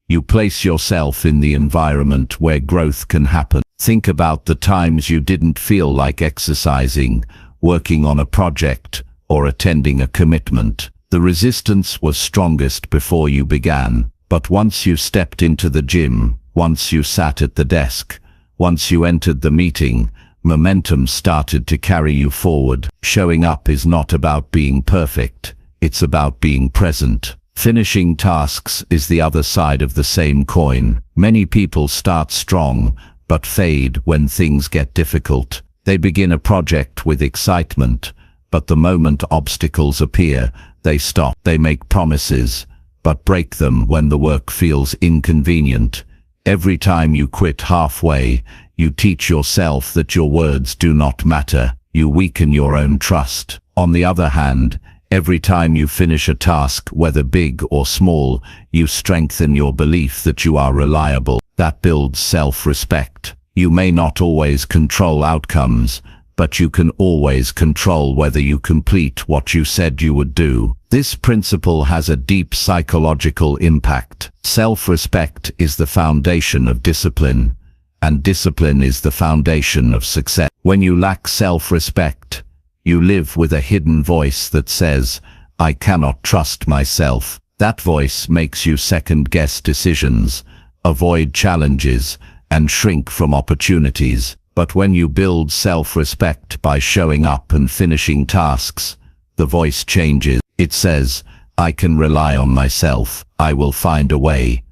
You place yourself in the environment where growth can happen. Think about the times you didn't feel like exercising, working on a project, or attending a commitment. The resistance was strongest before you began, but once you stepped into the gym, once you sat at the desk, once you entered the meeting, momentum started to carry you forward. Showing up is not about being perfect, it's about being present. Finishing tasks is the other side of the same coin. Many people start strong, but fade when things get difficult. They begin a project with excitement, but the moment obstacles appear, they stop. They make promises, but break them when the work feels inconvenient. Every time you quit halfway, you teach yourself that your words do not matter. You weaken your own trust. On the other hand, every time you finish a task, whether big or small, you strengthen your belief that you are reliable. That builds self-respect. You may not always control outcomes, but you can always control whether you complete what you said you would do. This principle has a deep psychological impact. Self-respect is the foundation of discipline, and discipline is the foundation of success. When you lack self-respect, you live with a hidden voice that says, "I cannot trust myself." That voice makes you second-guess decisions, avoid challenges, and shrink from opportunities. But when you build self-respect by showing up and finishing tasks, the voice changes. It says, "I can rely on myself. I will find a way."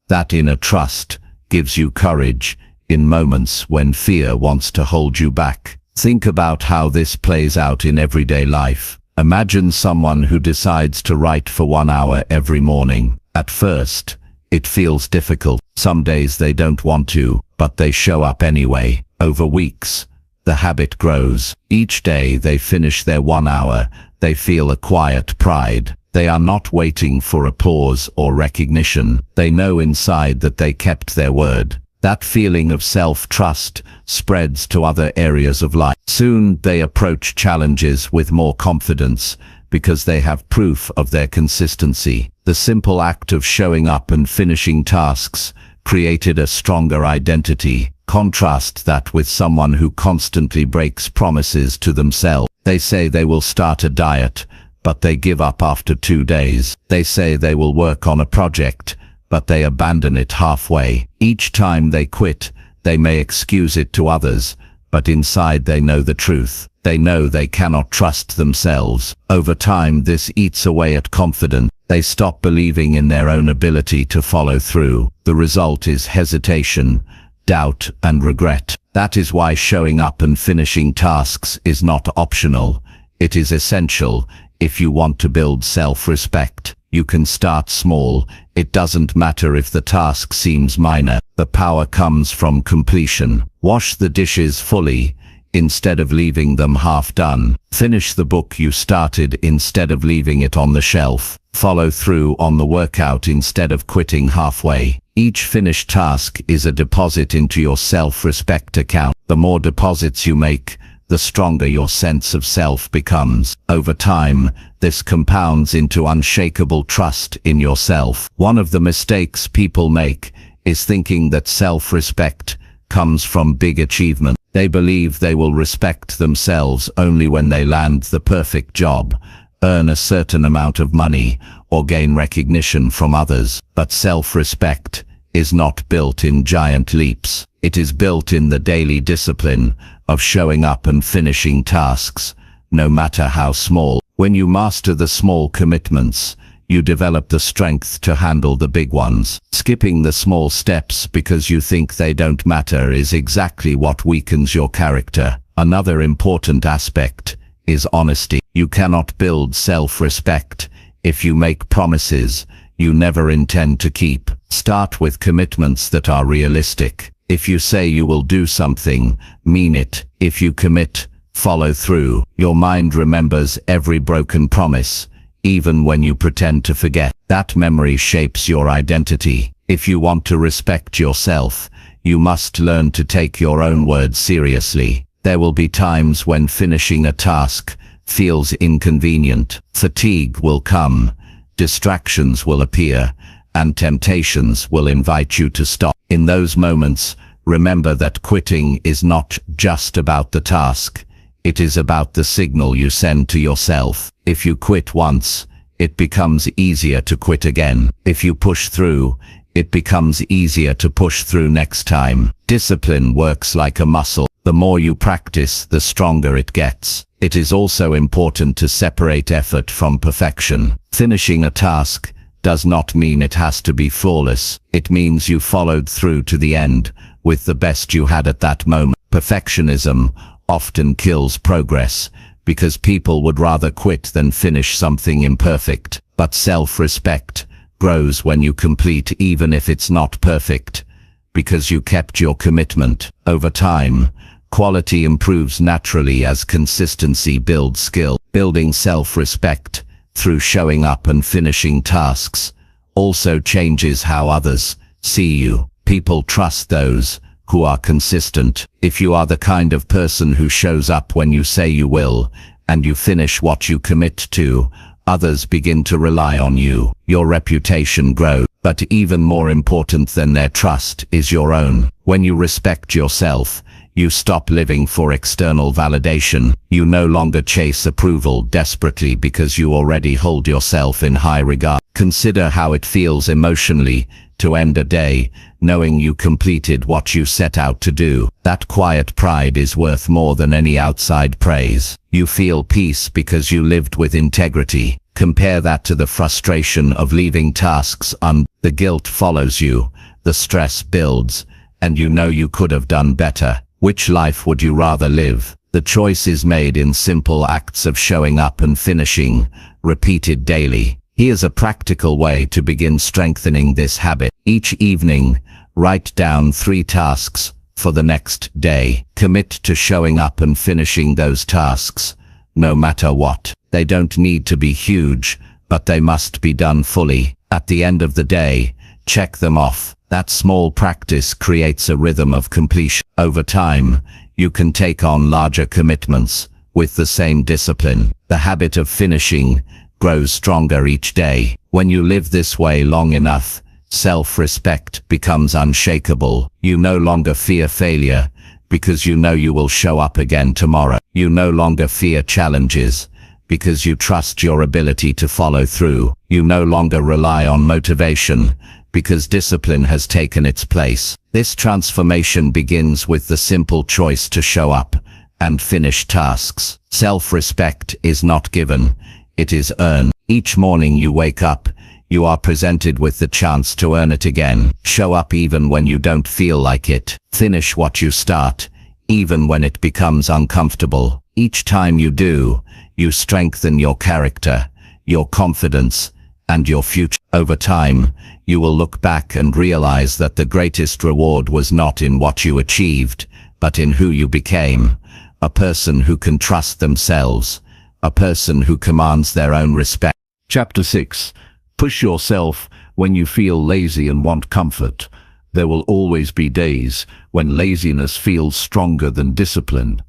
That inner trust gives you courage in moments when fear wants to hold you back. Think about how this plays out in everyday life. Imagine someone who decides to write for 1 hour every morning. At first, It feels difficult. Some days they don't want to, but they show up anyway. Over weeks, the habit grows. Each day they finish their 1 hour, they feel a quiet pride. They are not waiting for applause or recognition. They know inside that they kept their word. That feeling of self-trust spreads to other areas of life. Soon they approach challenges with more confidence because they have proof of their consistency. The simple act of showing up and finishing tasks created a stronger identity. Contrast that with someone who constantly breaks promises to themselves. They say they will start a diet, but they give up after 2 days. They say they will work on a project, but they abandon it halfway. Each time they quit, they may excuse it to others, but inside they know the truth. They know they cannot trust themselves. Over time, this eats away at confidence. They stop believing in their own ability to follow through. The result is hesitation, doubt, and regret. That is why showing up and finishing tasks is not optional. It is essential if you want to build self-respect. You can start small. It doesn't matter if the task seems minor. The power comes from completion. Wash the dishes fully instead of leaving them half done. Finish the book you started instead of leaving it on the shelf. Follow through on the workout instead of quitting halfway. Each finished task is a deposit into your self-respect account. The more deposits you make, the stronger your sense of self becomes. Over time, this compounds into unshakable trust in yourself. One of the mistakes people make is thinking that self-respect comes from big achievement. They believe they will respect themselves only when they land the perfect job, earn a certain amount of money, or gain recognition from others. But self-respect is not built in giant leaps. It is built in the daily discipline of showing up and finishing tasks, no matter how small. When you master the small commitments, you develop the strength to handle the big ones. Skipping the small steps because you think they don't matter is exactly what weakens your character. Another important aspect is honesty. You cannot build self-respect if you make promises you never intend to keep. Start with commitments that are realistic. If you say you will do something, mean it. If you commit, follow through. Your mind remembers every broken promise, even when you pretend to forget. That memory shapes your identity. If you want to respect yourself, you must learn to take your own words seriously. There will be times when finishing a task feels inconvenient. Fatigue will come, distractions will appear, and temptations will invite you to stop. In those moments, remember that quitting is not just about the task. It is about the signal you send to yourself. If you quit once, it becomes easier to quit again. If you push through, it becomes easier to push through next time. Discipline works like a muscle. The more you practice, the stronger it gets. It is also important to separate effort from perfection. Finishing a task does not mean it has to be flawless. It means you followed through to the end with the best you had at that moment. Perfectionism often kills progress because people would rather quit than finish something imperfect. But self-respect grows when you complete even if it's not perfect, because you kept your commitment. Over time, quality improves naturally as consistency builds skill. Building self-respect through showing up and finishing tasks also changes how others see you. People trust those who are consistent. If you are the kind of person who shows up when you say you will, and you finish what you commit to, others begin to rely on you. Your reputation grows. But even more important than their trust is your own. When you respect yourself, you stop living for external validation. You no longer chase approval desperately because you already hold yourself in high regard. Consider how it feels emotionally to end a day knowing you completed what you set out to do. That quiet pride is worth more than any outside praise. You feel peace because you lived with integrity. Compare that to the frustration of leaving tasks undone. The guilt follows you, the stress builds, and you know you could have done better. Which life would you rather live? The choice is made in simple acts of showing up and finishing, repeated daily. Here's a practical way to begin strengthening this habit. Each evening, write down 3 tasks for the next day. Commit to showing up and finishing those tasks, no matter what. They don't need to be huge, but they must be done fully. At the end of the day, check them off. That small practice creates a rhythm of completion. Over time, you can take on larger commitments with the same discipline. The habit of finishing grows stronger each day. When you live this way long enough, self-respect becomes unshakable. You no longer fear failure because you know you will show up again tomorrow. You no longer fear challenges because you trust your ability to follow through. You no longer rely on motivation because discipline has taken its place. This transformation begins with the simple choice to show up and finish tasks. Self-respect is not given, it is earned. Each morning you wake up, you are presented with the chance to earn it again. Show up even when you don't feel like it. Finish what you start, even when it becomes uncomfortable. Each time you do, you strengthen your character, your confidence, and your future. Over time, you will look back and realize that the greatest reward was not in what you achieved, but in who you became. A person who can trust themselves, a person who commands their own respect. Chapter 6. Push yourself when you feel lazy and want comfort. There will always be days when laziness feels stronger than discipline.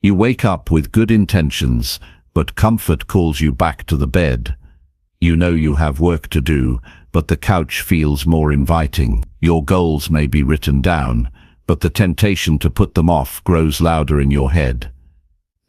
You wake up with good intentions, but comfort calls you back to the bed. You know you have work to do, but the couch feels more inviting. Your goals may be written down, but the temptation to put them off grows louder in your head.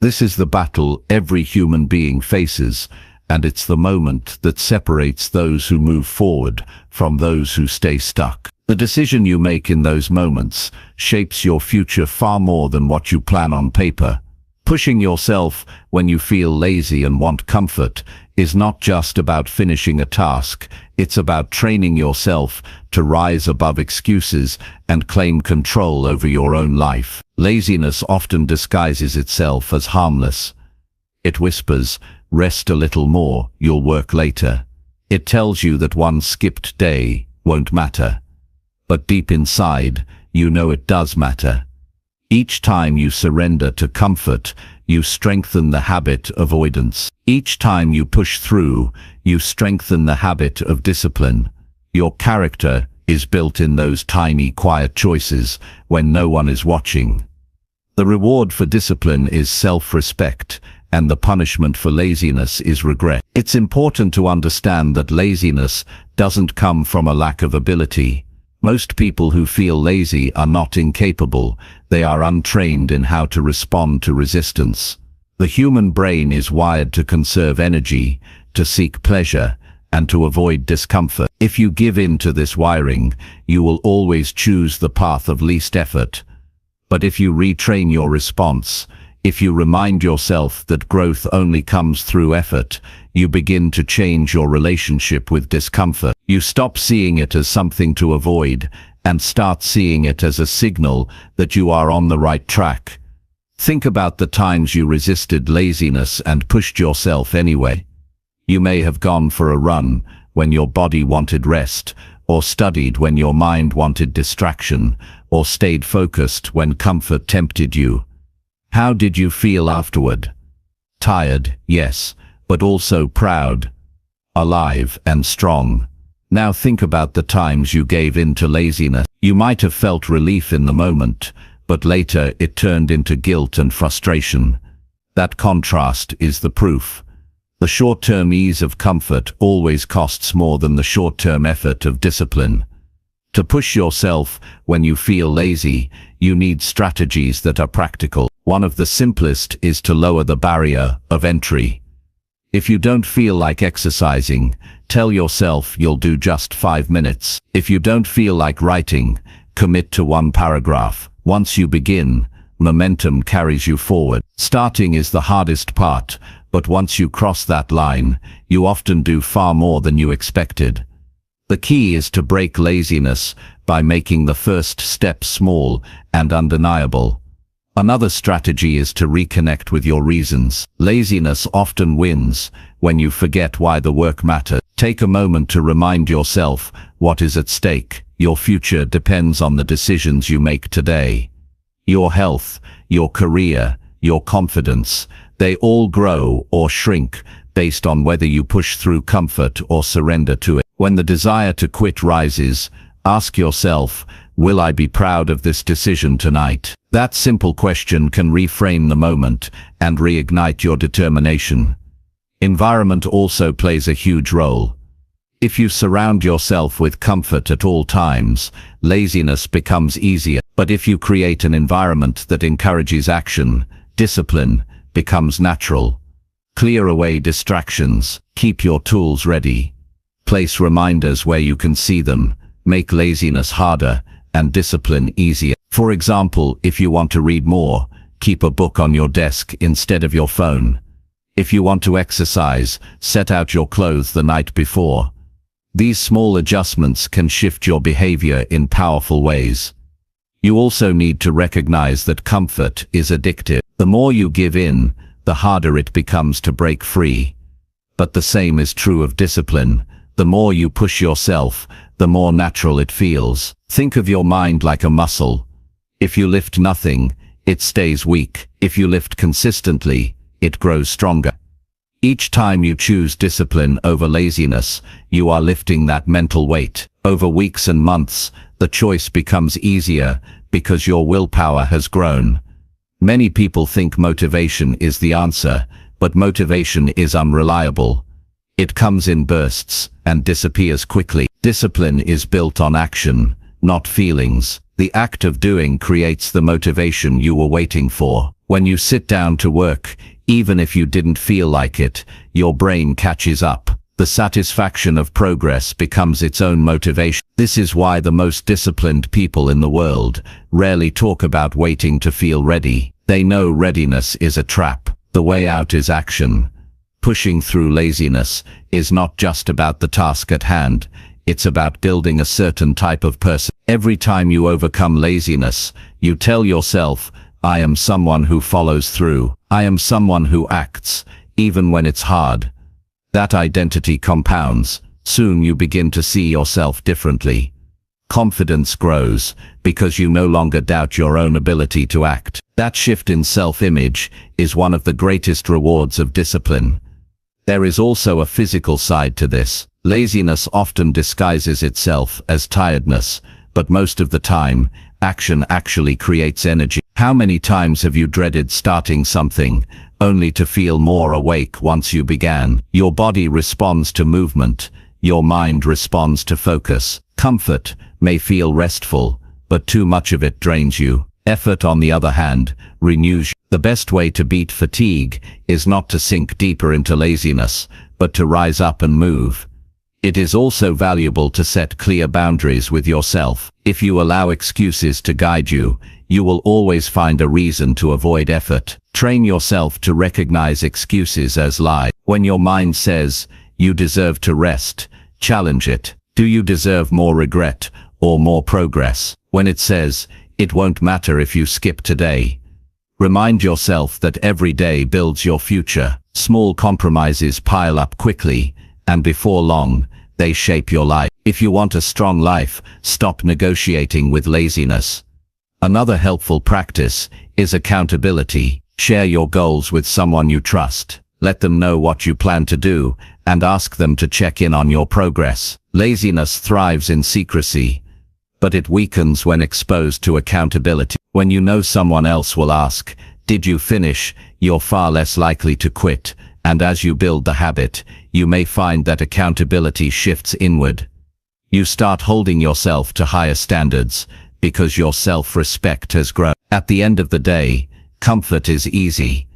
This is the battle every human being faces, and it's the moment that separates those who move forward from those who stay stuck. The decision you make in those moments shapes your future far more than what you plan on paper. Pushing yourself when you feel lazy and want comfort is not just about finishing a task, it's about training yourself to rise above excuses and claim control over your own life. Laziness often disguises itself as harmless. It whispers, "Rest a little more, you'll work later." It tells you that one skipped day won't matter. But deep inside, you know it does matter. Each time you surrender to comfort, you strengthen the habit of avoidance. Each time you push through, you strengthen the habit of discipline. Your character is built in those tiny, quiet choices when no one is watching. The reward for discipline is self-respect, and the punishment for laziness is regret. It's important to understand that laziness doesn't come from a lack of ability. Most people who feel lazy are not incapable, they are untrained in how to respond to resistance. The human brain is wired to conserve energy, to seek pleasure, and to avoid discomfort. If you give in to this wiring, you will always choose the path of least effort. But if you retrain your response, if you remind yourself that growth only comes through effort, you begin to change your relationship with discomfort. You stop seeing it as something to avoid and start seeing it as a signal that you are on the right track. Think about the times you resisted laziness and pushed yourself anyway. You may have gone for a run when your body wanted rest, or studied when your mind wanted distraction, or stayed focused when comfort tempted you. How did you feel afterward? Tired, yes, but also proud, alive and strong. Now think about the times you gave in to laziness. You might have felt relief in the moment, but later it turned into guilt and frustration. That contrast is the proof. The short-term ease of comfort always costs more than the short-term effort of discipline. To push yourself when you feel lazy, you need strategies that are practical. One of the simplest is to lower the barrier of entry. If you don't feel like exercising, tell yourself you'll do just 5 minutes. If you don't feel like writing, commit to 1 paragraph. Once you begin, momentum carries you forward. Starting is the hardest part, but once you cross that line, you often do far more than you expected. The key is to break laziness by making the first step small and undeniable. Another strategy is to reconnect with your reasons. Laziness often wins when you forget why the work matters. Take a moment to remind yourself what is at stake. Your future depends on the decisions you make today. Your health, your career, your confidence, they all grow or shrink based on whether you push through comfort or surrender to it. When the desire to quit rises, ask yourself, will I be proud of this decision tonight? That simple question can reframe the moment and reignite your determination. Environment also plays a huge role. If you surround yourself with comfort at all times, laziness becomes easier. But if you create an environment that encourages action, discipline becomes natural. Clear away distractions, keep your tools ready. Place reminders where you can see them, make laziness harder and discipline easier. For example, if you want to read more, keep a book on your desk instead of your phone. If you want to exercise, set out your clothes the night before. These small adjustments can shift your behavior in powerful ways. You also need to recognize that comfort is addictive. The more you give in, the harder it becomes to break free. But the same is true of discipline. The more you push yourself, the more natural it feels. Think of your mind like a muscle. If you lift nothing, it stays weak. If you lift consistently, it grows stronger. Each time you choose discipline over laziness, you are lifting that mental weight. Over weeks and months, the choice becomes easier because your willpower has grown. Many people think motivation is the answer, but motivation is unreliable. It comes in bursts and disappears quickly. Discipline is built on action, not feelings. The act of doing creates the motivation you were waiting for. When you sit down to work, even if you didn't feel like it, your brain catches up. The satisfaction of progress becomes its own motivation. This is why the most disciplined people in the world rarely talk about waiting to feel ready. They know readiness is a trap. The way out is action. Pushing through laziness is not just about the task at hand. It's about building a certain type of person. Every time you overcome laziness, you tell yourself, I am someone who follows through. I am someone who acts, even when it's hard. That identity compounds. Soon you begin to see yourself differently. Confidence grows because you no longer doubt your own ability to act. That shift in self-image is one of the greatest rewards of discipline. There is also a physical side to this. Laziness often disguises itself as tiredness, but most of the time, action actually creates energy. How many times have you dreaded starting something, only to feel more awake once you began? Your body responds to movement. Your mind responds to focus. Comfort may feel restful, but too much of it drains you. Effort, on the other hand, renews you. The best way to beat fatigue is not to sink deeper into laziness, but to rise up and move. It is also valuable to set clear boundaries with yourself. If you allow excuses to guide you, you will always find a reason to avoid effort. Train yourself to recognize excuses as lies. When your mind says, you deserve to rest, challenge it. Do you deserve more regret or more progress? When it says, it won't matter if you skip today, remind yourself that every day builds your future. Small compromises pile up quickly, and before long, they shape your life. If you want a strong life, stop negotiating with laziness. Another helpful practice is accountability. Share your goals with someone you trust. Let them know what you plan to do, and ask them to check in on your progress. Laziness thrives in secrecy, but it weakens when exposed to accountability. When you know someone else will ask, did you finish? You're far less likely to quit. And as you build the habit, you may find that accountability shifts inward. You start holding yourself to higher standards because your self-respect has grown. At the end of the day, comfort is easy,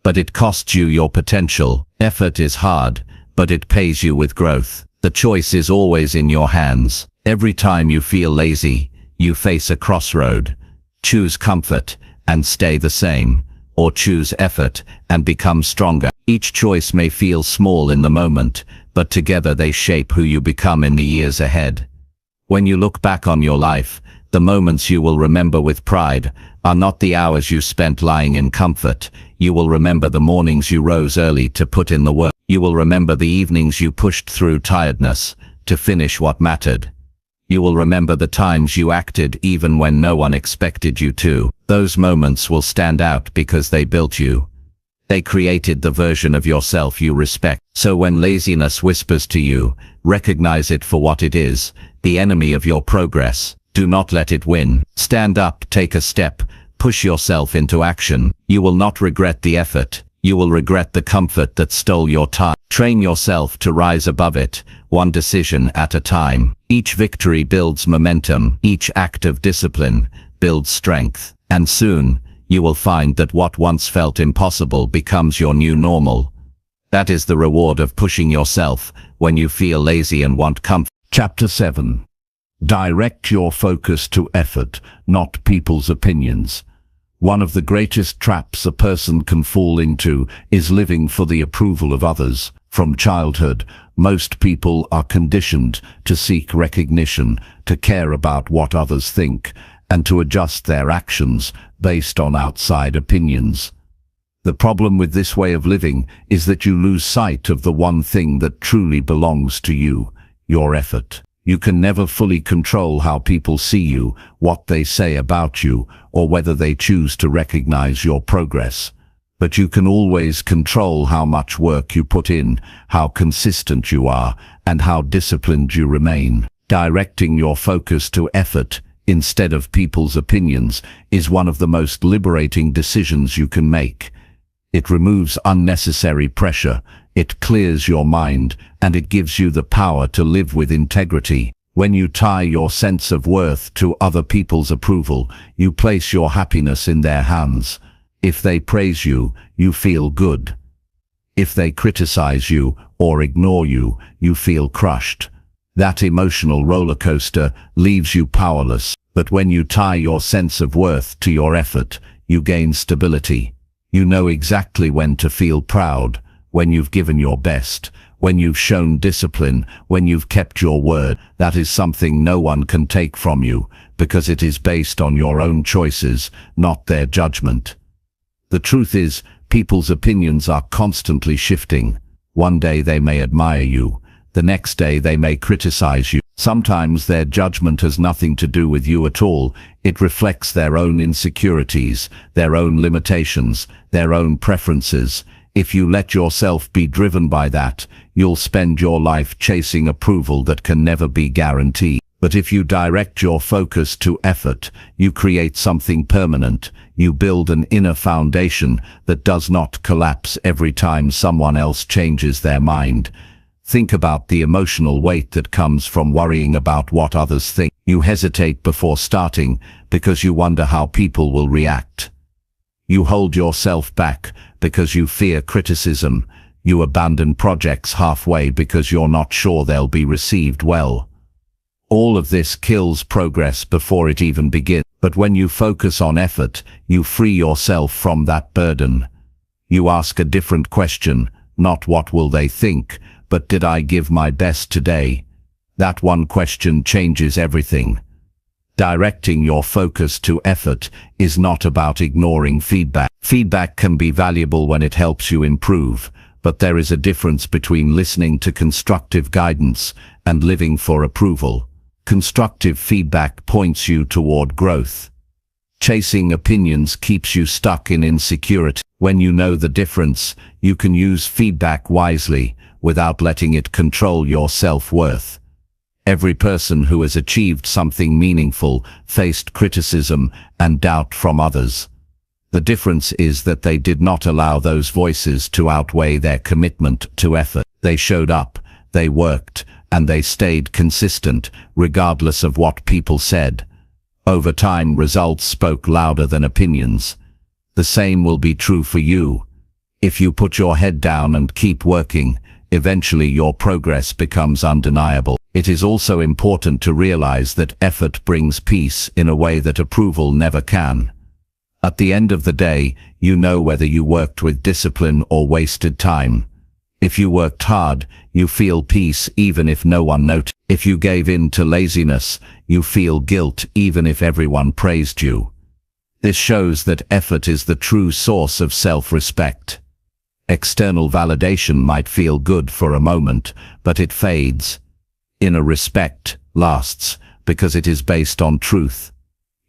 but it costs you your potential. Effort is hard, but it pays you with growth. The choice is always in your hands. Every time you feel lazy, you face a crossroad. Choose comfort and stay the same, or choose effort and become stronger. Each choice may feel small in the moment, but together they shape who you become in the years ahead. When you look back on your life, the moments you will remember with pride are not the hours you spent lying in comfort. You will remember the mornings you rose early to put in the work. You will remember the evenings you pushed through tiredness to finish what mattered. You will remember the times you acted even when no one expected you to. Those moments will stand out because they built you. They created the version of yourself you respect. So when laziness whispers to you, recognize it for what it is, the enemy of your progress. Do not let it win. Stand up, take a step, push yourself into action. You will not regret the effort. You will regret the comfort that stole your time. Train yourself to rise above it, one decision at a time. Each victory builds momentum. Each act of discipline builds strength. And soon, you will find that what once felt impossible becomes your new normal. That is the reward of pushing yourself when you feel lazy and want comfort. Chapter 7. Direct your focus to effort, not people's opinions. One of the greatest traps a person can fall into is living for the approval of others. From childhood, most people are conditioned to seek recognition, to care about what others think, and to adjust their actions based on outside opinions. The problem with this way of living is that you lose sight of the one thing that truly belongs to you, your effort. You can never fully control how people see you, what they say about you, or whether they choose to recognize your progress. But you can always control how much work you put in, how consistent you are, and how disciplined you remain. Directing your focus to effort instead of people's opinions is one of the most liberating decisions you can make. It removes unnecessary pressure, it clears your mind, and it gives you the power to live with integrity. When you tie your sense of worth to other people's approval, you place your happiness in their hands. If they praise you, you feel good. If they criticize you or ignore you, you feel crushed. That emotional roller coaster leaves you powerless. But when you tie your sense of worth to your effort, you gain stability. You know exactly when to feel proud, when you've given your best, when you've shown discipline, when you've kept your word. That is something no one can take from you, because it is based on your own choices, not their judgment. The truth is, people's opinions are constantly shifting. One day they may admire you, the next day they may criticize you. Sometimes their judgment has nothing to do with you at all. It reflects their own insecurities, their own limitations, their own preferences. If you let yourself be driven by that, you'll spend your life chasing approval that can never be guaranteed. But if you direct your focus to effort, you create something permanent. You build an inner foundation that does not collapse every time someone else changes their mind. Think about the emotional weight that comes from worrying about what others think. You hesitate before starting because you wonder how people will react. You hold yourself back because you fear criticism. You abandon projects halfway because you're not sure they'll be received well. All of this kills progress before it even begins. But when you focus on effort, you free yourself from that burden. You ask a different question, not what will they think, but did I give my best today? That one question changes everything. Directing your focus to effort is not about ignoring feedback. Feedback can be valuable when it helps you improve, but there is a difference between listening to constructive guidance and living for approval. Constructive feedback points you toward growth. Chasing opinions keeps you stuck in insecurity. When you know the difference, you can use feedback wisely without letting it control your self-worth. Every person who has achieved something meaningful faced criticism and doubt from others. The difference is that they did not allow those voices to outweigh their commitment to effort. They showed up, they worked, and they stayed consistent, regardless of what people said. Over time, results spoke louder than opinions. The same will be true for you. If you put your head down and keep working, eventually your progress becomes undeniable. It is also important to realize that effort brings peace in a way that approval never can. At the end of the day, you know whether you worked with discipline or wasted time. If you worked hard, you feel peace even if no one noticed. If you gave in to laziness, you feel guilt even if everyone praised you. This shows that effort is the true source of self-respect. External validation might feel good for a moment, but it fades. Inner respect lasts because it is based on truth.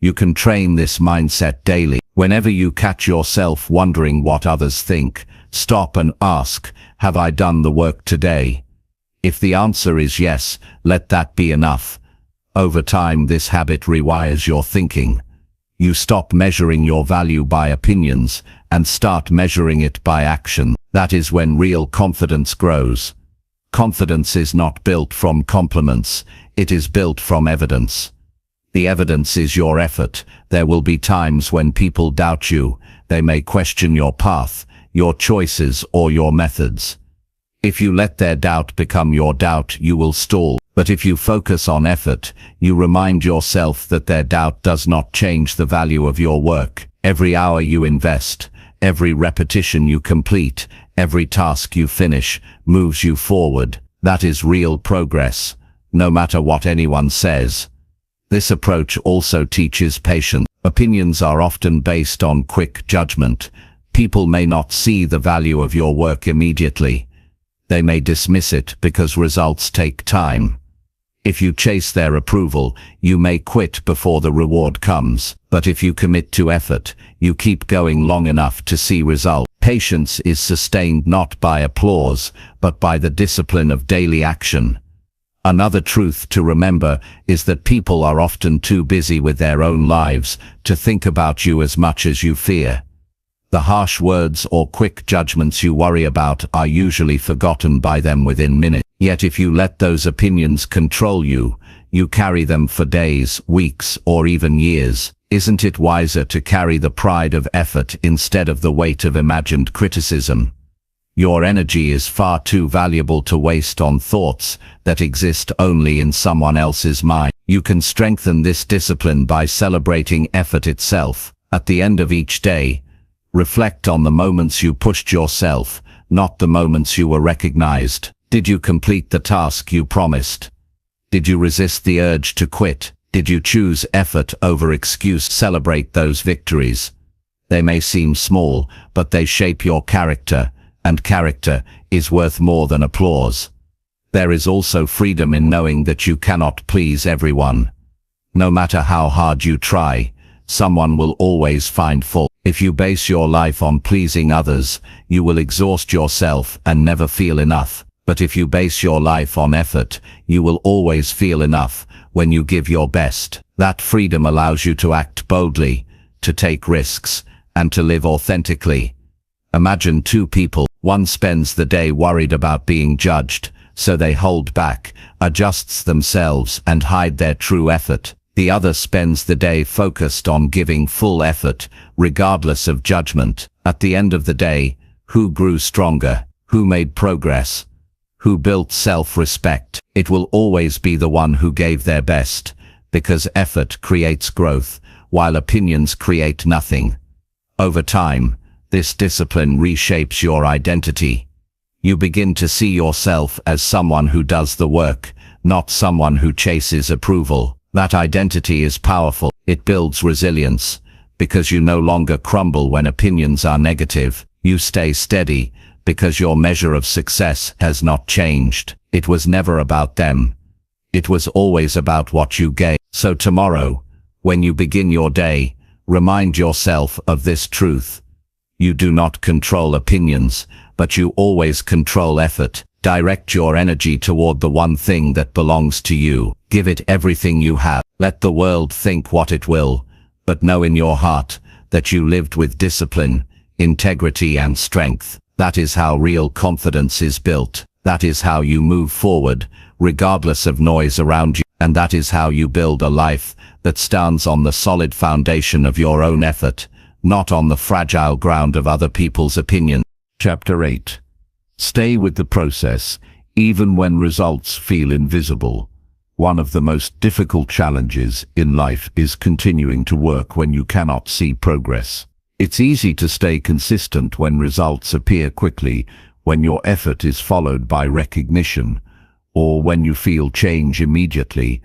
You can train this mindset daily. Whenever you catch yourself wondering what others think, stop and ask, have I done the work today? If the answer is yes, let that be enough. Over time, this habit rewires your thinking. You stop measuring your value by opinions and start measuring it by action. That is when real confidence grows. Confidence is not built from compliments, it is built from evidence. The evidence is your effort. There will be times when people doubt you. They may question your path, your choices, or your methods. If you let their doubt become your doubt, you will stall. But if you focus on effort, you remind yourself that their doubt does not change the value of your work. Every hour you invest, every repetition you complete, every task you finish, moves you forward. That is real progress, no matter what anyone says. This approach also teaches patience. Opinions are often based on quick judgment. People may not see the value of your work immediately. They may dismiss it because results take time. If you chase their approval, you may quit before the reward comes. But if you commit to effort, you keep going long enough to see results. Patience is sustained not by applause, but by the discipline of daily action. Another truth to remember is that people are often too busy with their own lives to think about you as much as you fear. The harsh words or quick judgments you worry about are usually forgotten by them within minutes. Yet if you let those opinions control you, you carry them for days, weeks, or even years. Isn't it wiser to carry the pride of effort instead of the weight of imagined criticism? Your energy is far too valuable to waste on thoughts that exist only in someone else's mind. You can strengthen this discipline by celebrating effort itself. At the end of each day, reflect on the moments you pushed yourself, not the moments you were recognized. Did you complete the task you promised? Did you resist the urge to quit? Did you choose effort over excuse? Celebrate those victories. They may seem small, but they shape your character, and character is worth more than applause. There is also freedom in knowing that you cannot please everyone. No matter how hard you try, someone will always find fault. If you base your life on pleasing others, you will exhaust yourself and never feel enough. But if you base your life on effort, you will always feel enough when you give your best. That freedom allows you to act boldly, to take risks, and to live authentically. Imagine two people. One spends the day worried about being judged, so they hold back, adjusts themselves, and hide their true effort. The other spends the day focused on giving full effort, regardless of judgment. At the end of the day, who grew stronger? Who made progress? Who built self-respect? It will always be the one who gave their best, because effort creates growth, while opinions create nothing. Over time, this discipline reshapes your identity. You begin to see yourself as someone who does the work, not someone who chases approval. That identity is powerful. It builds resilience, because you no longer crumble when opinions are negative. You stay steady, because your measure of success has not changed. It was never about them. It was always about what you gave. So tomorrow, when you begin your day, remind yourself of this truth. You do not control opinions, but you always control effort. Direct your energy toward the one thing that belongs to you. Give it everything you have. Let the world think what it will, but know in your heart that you lived with discipline, integrity, and strength. That is how real confidence is built. That is how you move forward, regardless of noise around you. And that is how you build a life that stands on the solid foundation of your own effort, not on the fragile ground of other people's opinion. Chapter 8. Stay with the process, even when results feel invisible. One of the most difficult challenges in life is continuing to work when you cannot see progress. It's easy to stay consistent when results appear quickly, when your effort is followed by recognition, or when you feel change immediately,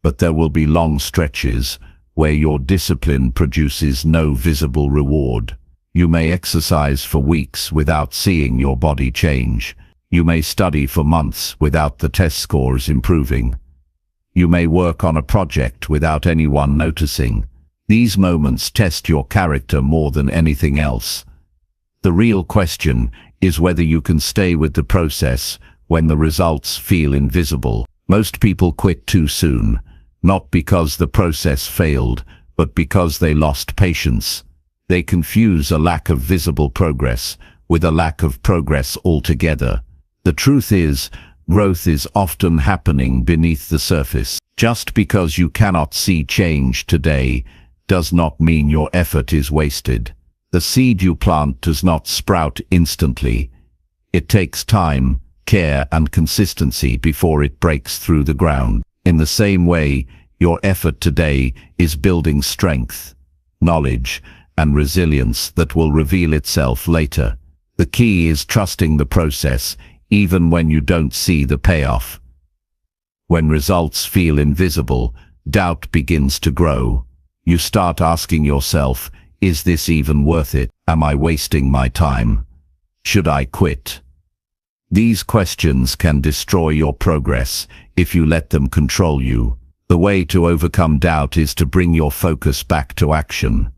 but there will be long stretches where your discipline produces no visible reward. You may exercise for weeks without seeing your body change. You may study for months without the test scores improving. You may work on a project without anyone noticing. These moments test your character more than anything else. The real question is whether you can stay with the process when the results feel invisible. Most people quit too soon, not because the process failed, but because they lost patience. They confuse a lack of visible progress with a lack of progress altogether. The truth is, growth is often happening beneath the surface. Just because you cannot see change today does not mean your effort is wasted. The seed you plant does not sprout instantly. It takes time, care, and consistency before it breaks through the ground. In the same way, your effort today is building strength, knowledge, and resilience that will reveal itself later. The key is trusting the process, even when you don't see the payoff. When results feel invisible, doubt begins to grow. You start asking yourself, is this even worth it? Am I wasting my time? Should I quit? These questions can destroy your progress if you let them control you. The way to overcome doubt is to bring your focus back to action.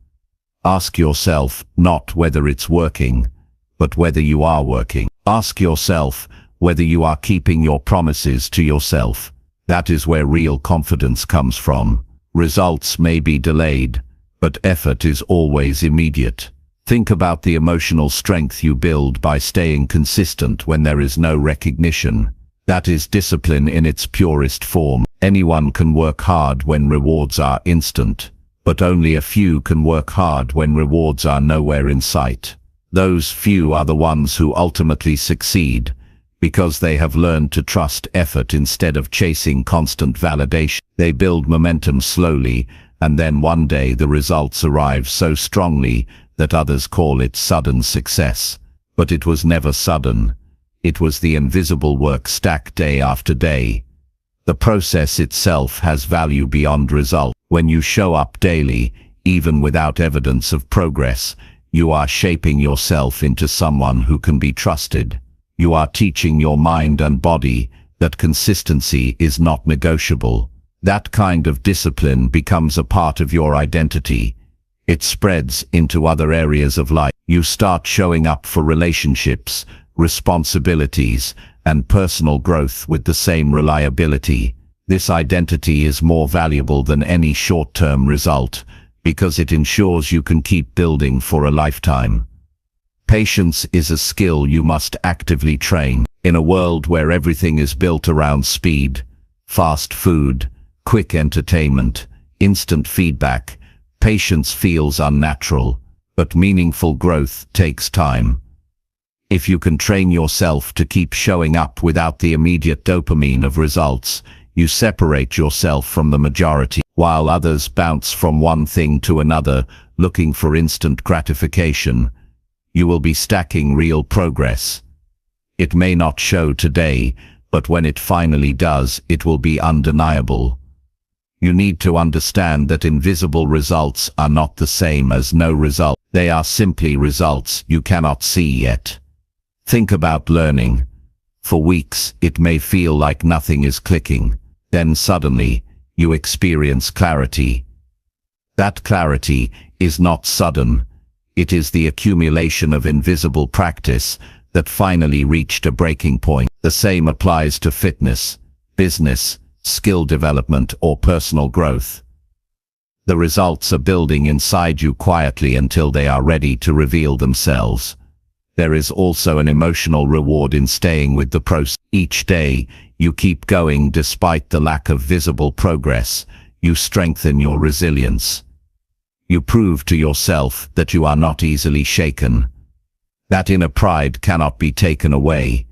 Ask yourself not whether it's working, but whether you are working. Ask yourself whether you are keeping your promises to yourself. That is where real confidence comes from. Results may be delayed, but effort is always immediate. Think about the emotional strength you build by staying consistent when there is no recognition. That is discipline in its purest form. Anyone can work hard when rewards are instant, but only a few can work hard when rewards are nowhere in sight. Those few are the ones who ultimately succeed, because they have learned to trust effort instead of chasing constant validation. They build momentum slowly, and then one day the results arrive so strongly that others call it sudden success. But it was never sudden. It was the invisible work stacked day after day. The process itself has value beyond result. When you show up daily, even without evidence of progress, you are shaping yourself into someone who can be trusted. You are teaching your mind and body that consistency is not negotiable. That kind of discipline becomes a part of your identity. It spreads into other areas of life. You start showing up for relationships, responsibilities, and personal growth with the same reliability. This identity is more valuable than any short-term result, because it ensures you can keep building for a lifetime. Patience is a skill you must actively train. In a world where everything is built around speed, fast food, quick entertainment, instant feedback, patience feels unnatural, but meaningful growth takes time. If you can train yourself to keep showing up without the immediate dopamine of results, you separate yourself from the majority. While others bounce from one thing to another, looking for instant gratification, you will be stacking real progress. It may not show today, but when it finally does, it will be undeniable. You need to understand that invisible results are not the same as no result. They are simply results you cannot see yet. Think about learning. For weeks, it may feel like nothing is clicking. Then suddenly, you experience clarity. That clarity is not sudden. It is the accumulation of invisible practice that finally reached a breaking point. The same applies to fitness, business, skill development, or personal growth. The results are building inside you quietly until they are ready to reveal themselves. There is also an emotional reward in staying with the process. Each day, you keep going despite the lack of visible progress. You strengthen your resilience. You prove to yourself that you are not easily shaken. That inner pride cannot be taken away.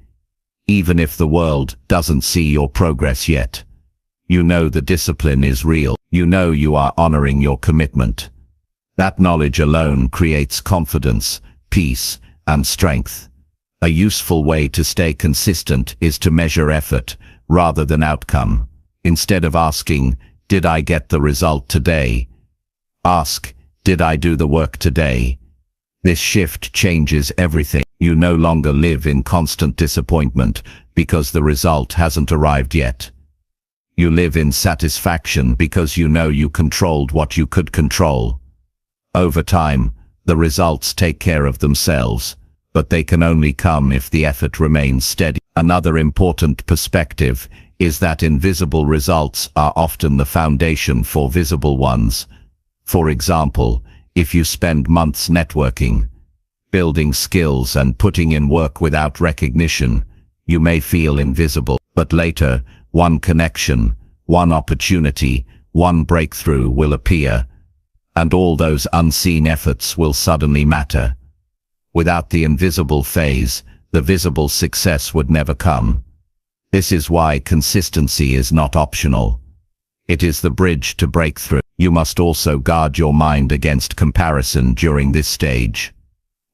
Even if the world doesn't see your progress yet, you know the discipline is real. You know you are honoring your commitment. That knowledge alone creates confidence, peace, and strength. A useful way to stay consistent is to measure effort rather than outcome. Instead of asking, "Did I get the result today?" Ask, did I do the work today? This shift changes everything. You no longer live in constant disappointment because the result hasn't arrived yet. You live in satisfaction because you know you controlled what you could control. Over time, the results take care of themselves, but they can only come if the effort remains steady. Another important perspective is that invisible results are often the foundation for visible ones. For example, if you spend months networking, building skills and putting in work without recognition, you may feel invisible, but later, one connection, one opportunity, one breakthrough will appear, and all those unseen efforts will suddenly matter. Without the invisible phase, the visible success would never come. This is why consistency is not optional. It is the bridge to breakthrough. You must also guard your mind against comparison during this stage.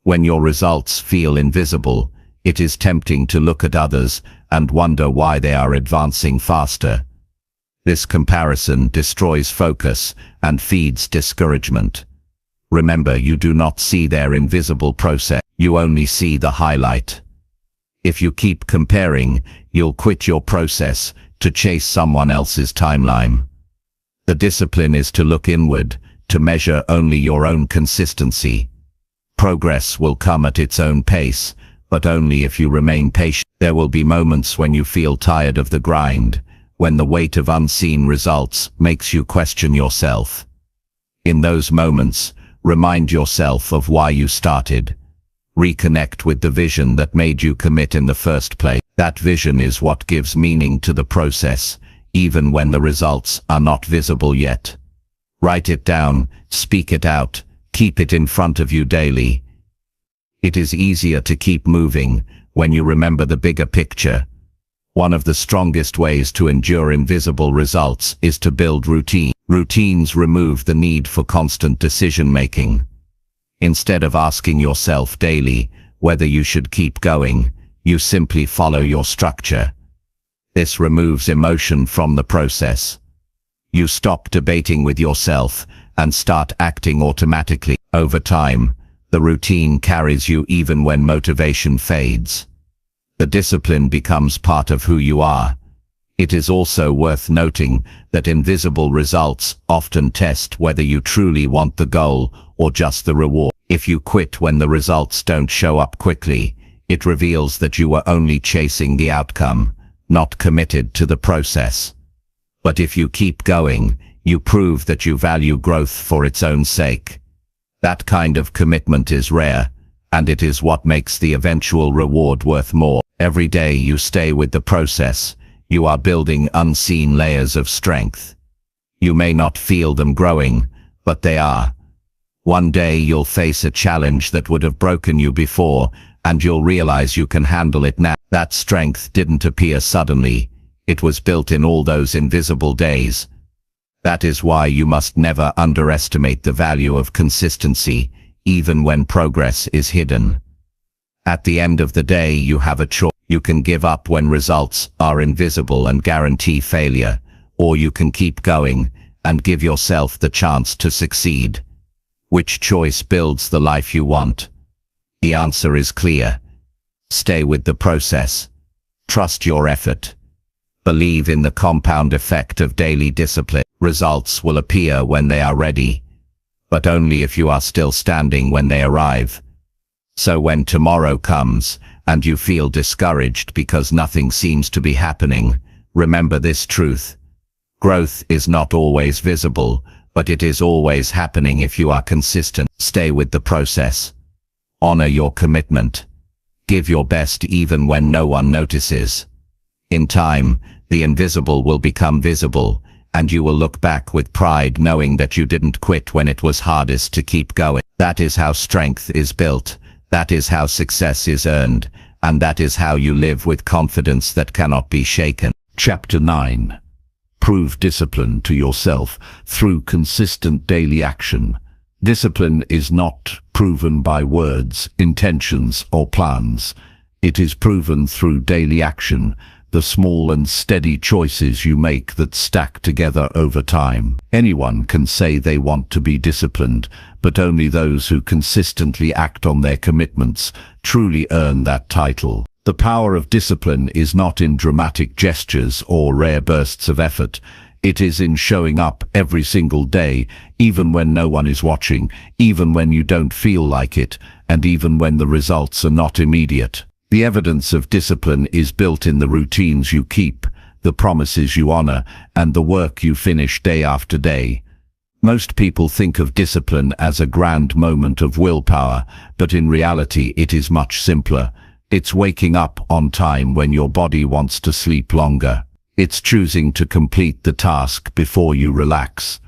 When your results feel invisible, it is tempting to look at others and wonder why they are advancing faster. This comparison destroys focus and feeds discouragement. Remember, you do not see their invisible process, you only see the highlight. If you keep comparing, you'll quit your process to chase someone else's timeline. The discipline is to look inward, to measure only your own consistency. Progress will come at its own pace, but only if you remain patient. There will be moments when you feel tired of the grind, when the weight of unseen results makes you question yourself. In those moments, remind yourself of why you started. Reconnect with the vision that made you commit in the first place. That vision is what gives meaning to the process, even when the results are not visible yet. Write it down, speak it out, keep it in front of you daily. It is easier to keep moving when you remember the bigger picture. One of the strongest ways to endure invisible results is to build routine. Routines remove the need for constant decision-making. Instead of asking yourself daily whether you should keep going, you simply follow your structure. This removes emotion from the process. You stop debating with yourself and start acting automatically. Over time, the routine carries you even when motivation fades. The discipline becomes part of who you are. It is also worth noting that invisible results often test whether you truly want the goal or just the reward. If you quit when the results don't show up quickly, it reveals that you were only chasing the outcome, not committed to the process. But if you keep going, you prove that you value growth for its own sake. That kind of commitment is rare, and it is what makes the eventual reward worth more. Every day you stay with the process, you are building unseen layers of strength. You may not feel them growing, but they are. One day you'll face a challenge that would have broken you before, and you'll realize you can handle it now. That strength didn't appear suddenly. It was built in all those invisible days. That is why you must never underestimate the value of consistency, even when progress is hidden. At the end of the day, you have a choice. You can give up when results are invisible and guarantee failure, or you can keep going and give yourself the chance to succeed. Which choice builds the life you want? The answer is clear. Stay with the process. Trust your effort. Believe in the compound effect of daily discipline. Results will appear when they are ready, but only if you are still standing when they arrive. So when tomorrow comes, and you feel discouraged because nothing seems to be happening, remember this truth. Growth is not always visible, but it is always happening if you are consistent. Stay with the process. Honor your commitment. Give your best even when no one notices. In time, the invisible will become visible, and you will look back with pride knowing that you didn't quit when it was hardest to keep going. That is how strength is built. That is how success is earned, and that is how you live with confidence that cannot be shaken. Chapter 9. Prove discipline to yourself through consistent daily action. Discipline is not proven by words, intentions, or plans. It is proven through daily action, the small and steady choices you make that stack together over time. Anyone can say they want to be disciplined, but only those who consistently act on their commitments truly earn that title. The power of discipline is not in dramatic gestures or rare bursts of effort. It is in showing up every single day, even when no one is watching, even when you don't feel like it, and even when the results are not immediate. The evidence of discipline is built in the routines you keep, the promises you honor, and the work you finish day after day. Most people think of discipline as a grand moment of willpower, but in reality it is much simpler. It's waking up on time when your body wants to sleep longer. It's choosing to complete the task before you relax.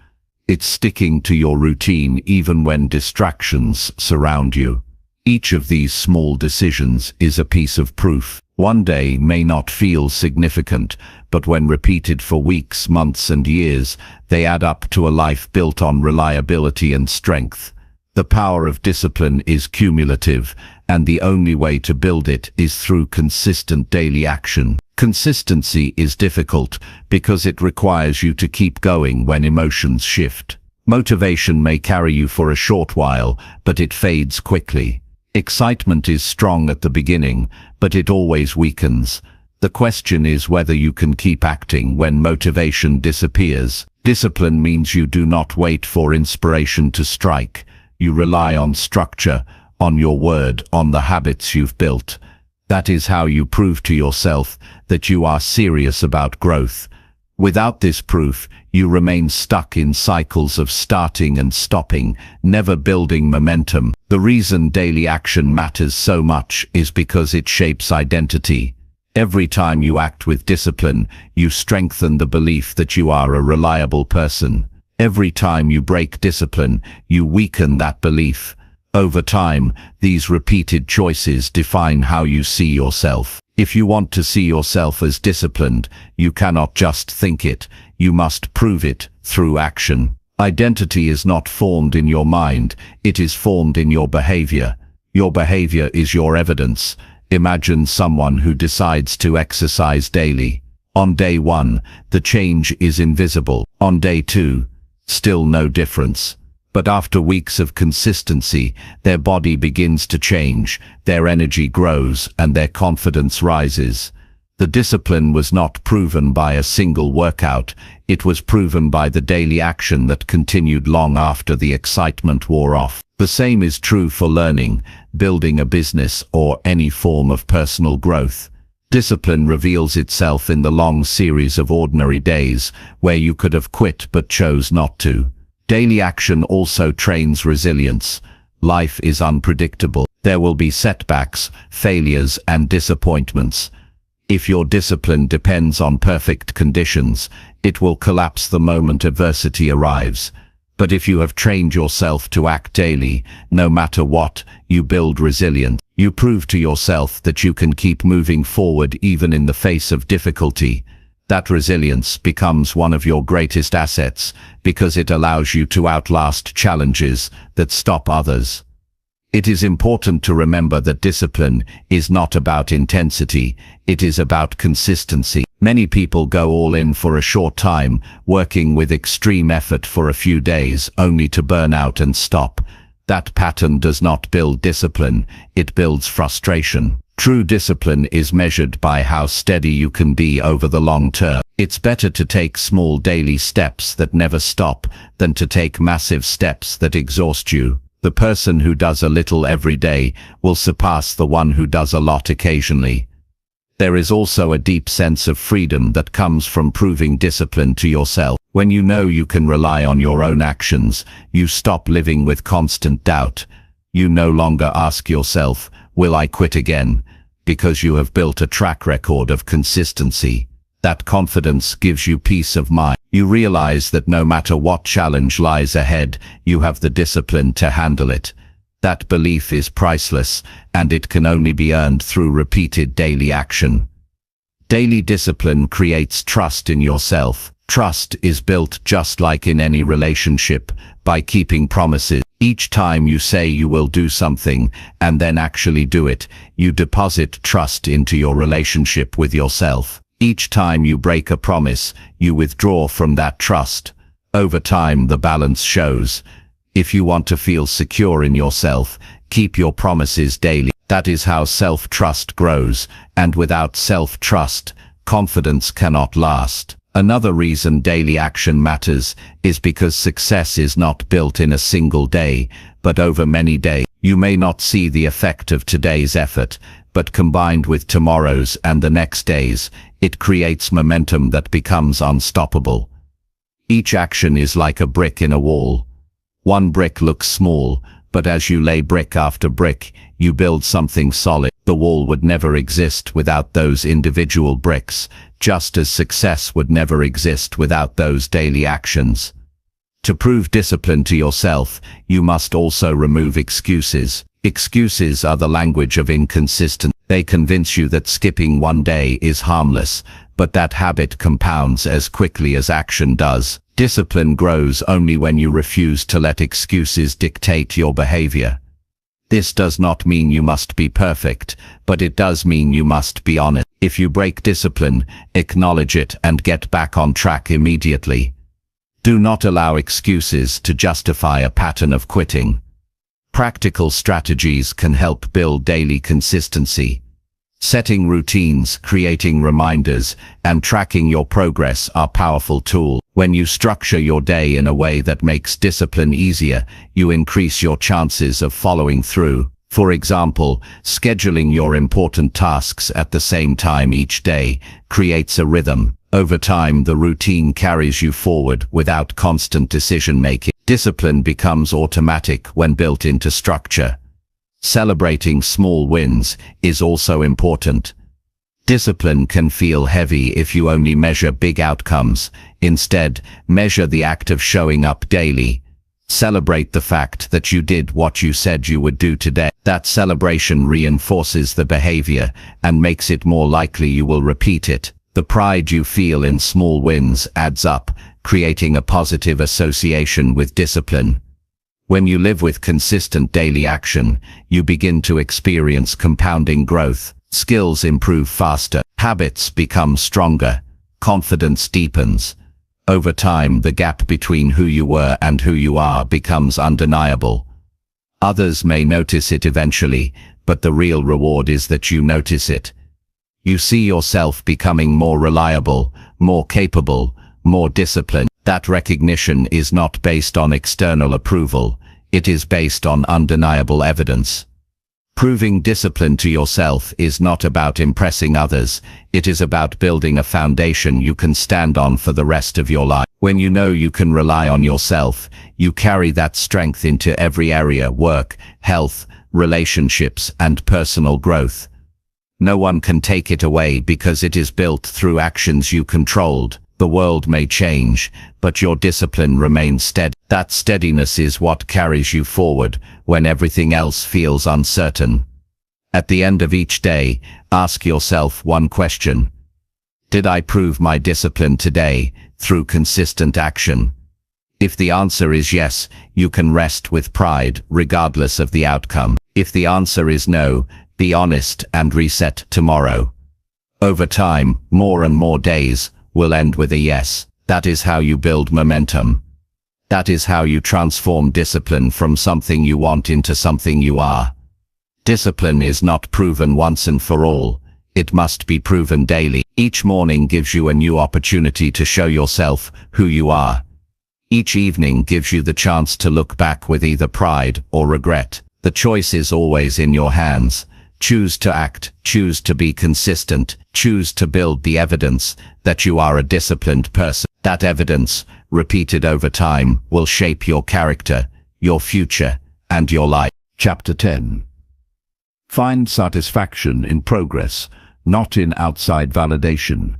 It's sticking to your routine even when distractions surround you. Each of these small decisions is a piece of proof. One day may not feel significant, but when repeated for weeks, months, and years, they add up to a life built on reliability and strength. The power of discipline is cumulative, and the only way to build it is through consistent daily action. Consistency is difficult because it requires you to keep going when emotions shift. Motivation may carry you for a short while, but it fades quickly. Excitement is strong at the beginning, but it always weakens. The question is whether you can keep acting when motivation disappears. Discipline means you do not wait for inspiration to strike. You rely on structure, on your word, on the habits you've built. That is how you prove to yourself that you are serious about growth. Without this proof, you remain stuck in cycles of starting and stopping, never building momentum. The reason daily action matters so much is because it shapes identity. Every time you act with discipline, you strengthen the belief that you are a reliable person. Every time you break discipline, you weaken that belief. Over time, these repeated choices define how you see yourself. If you want to see yourself as disciplined, you cannot just think it, you must prove it through action. Identity is not formed in your mind, it is formed in your behavior. Your behavior is your evidence. Imagine someone who decides to exercise daily. On day 1, the change is invisible. On day 2, still no difference. But after weeks of consistency, their body begins to change, their energy grows, and their confidence rises. The discipline was not proven by a single workout, it was proven by the daily action that continued long after the excitement wore off. The same is true for learning, building a business, or any form of personal growth. Discipline reveals itself in the long series of ordinary days, where you could have quit but chose not to. Daily action also trains resilience. Life is unpredictable. There will be setbacks, failures, and disappointments. If your discipline depends on perfect conditions, it will collapse the moment adversity arrives. But if you have trained yourself to act daily, no matter what, you build resilience. You prove to yourself that you can keep moving forward even in the face of difficulty. That resilience becomes one of your greatest assets because it allows you to outlast challenges that stop others. It is important to remember that discipline is not about intensity, it is about consistency. Many people go all in for a short time, working with extreme effort for a few days, only to burn out and stop. That pattern does not build discipline, it builds frustration. True discipline is measured by how steady you can be over the long term. It's better to take small daily steps that never stop than to take massive steps that exhaust you. The person who does a little every day will surpass the one who does a lot occasionally. There is also a deep sense of freedom that comes from proving discipline to yourself. When you know you can rely on your own actions, you stop living with constant doubt. You no longer ask yourself, "Will I quit again?" because you have built a track record of consistency. That confidence gives you peace of mind. You realize that no matter what challenge lies ahead, you have the discipline to handle it. That belief is priceless, and it can only be earned through repeated daily action. Daily discipline creates trust in yourself. Trust is built just like in any relationship, by keeping promises. Each time you say you will do something, and then actually do it, you deposit trust into your relationship with yourself. Each time you break a promise, you withdraw from that trust. Over time, the balance shows. If you want to feel secure in yourself, keep your promises daily. That is how self-trust grows, and without self-trust, confidence cannot last. Another reason daily action matters is because success is not built in a single day, but over many days. You may not see the effect of today's effort, but combined with tomorrow's and the next day's, it creates momentum that becomes unstoppable. Each action is like a brick in a wall. One brick looks small, but as you lay brick after brick, you build something solid. The wall would never exist without those individual bricks, just as success would never exist without those daily actions. To prove discipline to yourself, you must also remove excuses. Excuses are the language of inconsistency. They convince you that skipping one day is harmless, but that habit compounds as quickly as action does. Discipline grows only when you refuse to let excuses dictate your behavior. This does not mean you must be perfect, but it does mean you must be honest. If you break discipline, acknowledge it and get back on track immediately. Do not allow excuses to justify a pattern of quitting. Practical strategies can help build daily consistency. Setting routines, creating reminders, and tracking your progress are powerful tools. When you structure your day in a way that makes discipline easier, you increase your chances of following through. For example, scheduling your important tasks at the same time each day creates a rhythm. Over time, the routine carries you forward without constant decision-making. Discipline becomes automatic when built into structure. Celebrating small wins is also important. Discipline can feel heavy if you only measure big outcomes. Instead, measure the act of showing up daily. Celebrate the fact that you did what you said you would do today. That celebration reinforces the behavior and makes it more likely you will repeat it. The pride you feel in small wins adds up, creating a positive association with discipline. When you live with consistent daily action, you begin to experience compounding growth. Skills improve faster, habits become stronger, confidence deepens. Over time, the gap between who you were and who you are becomes undeniable. Others may notice it eventually, but the real reward is that you notice it. You see yourself becoming more reliable, more capable, more disciplined. That recognition is not based on external approval, it is based on undeniable evidence. Proving discipline to yourself is not about impressing others, it is about building a foundation you can stand on for the rest of your life. When you know you can rely on yourself, you carry that strength into every area: work, health, relationships, and personal growth. No one can take it away because it is built through actions you controlled. The world may change, but your discipline remains steady. That steadiness is what carries you forward when everything else feels uncertain. At the end of each day, ask yourself one question. Did I prove my discipline today through consistent action? If the answer is yes, you can rest with pride regardless of the outcome. If the answer is no, be honest and reset tomorrow. Over time, more and more days will end with a yes. That is how you build momentum. That is how you transform discipline from something you want into something you are. Discipline is not proven once and for all. It must be proven daily. Each morning gives you a new opportunity to show yourself who you are. Each evening gives you the chance to look back with either pride or regret. The choice is always in your hands. Choose to act, choose to be consistent, choose to build the evidence that you are a disciplined person. That evidence, repeated over time, will shape your character, your future, and your life. Chapter 10. Find satisfaction in progress, not in outside validation.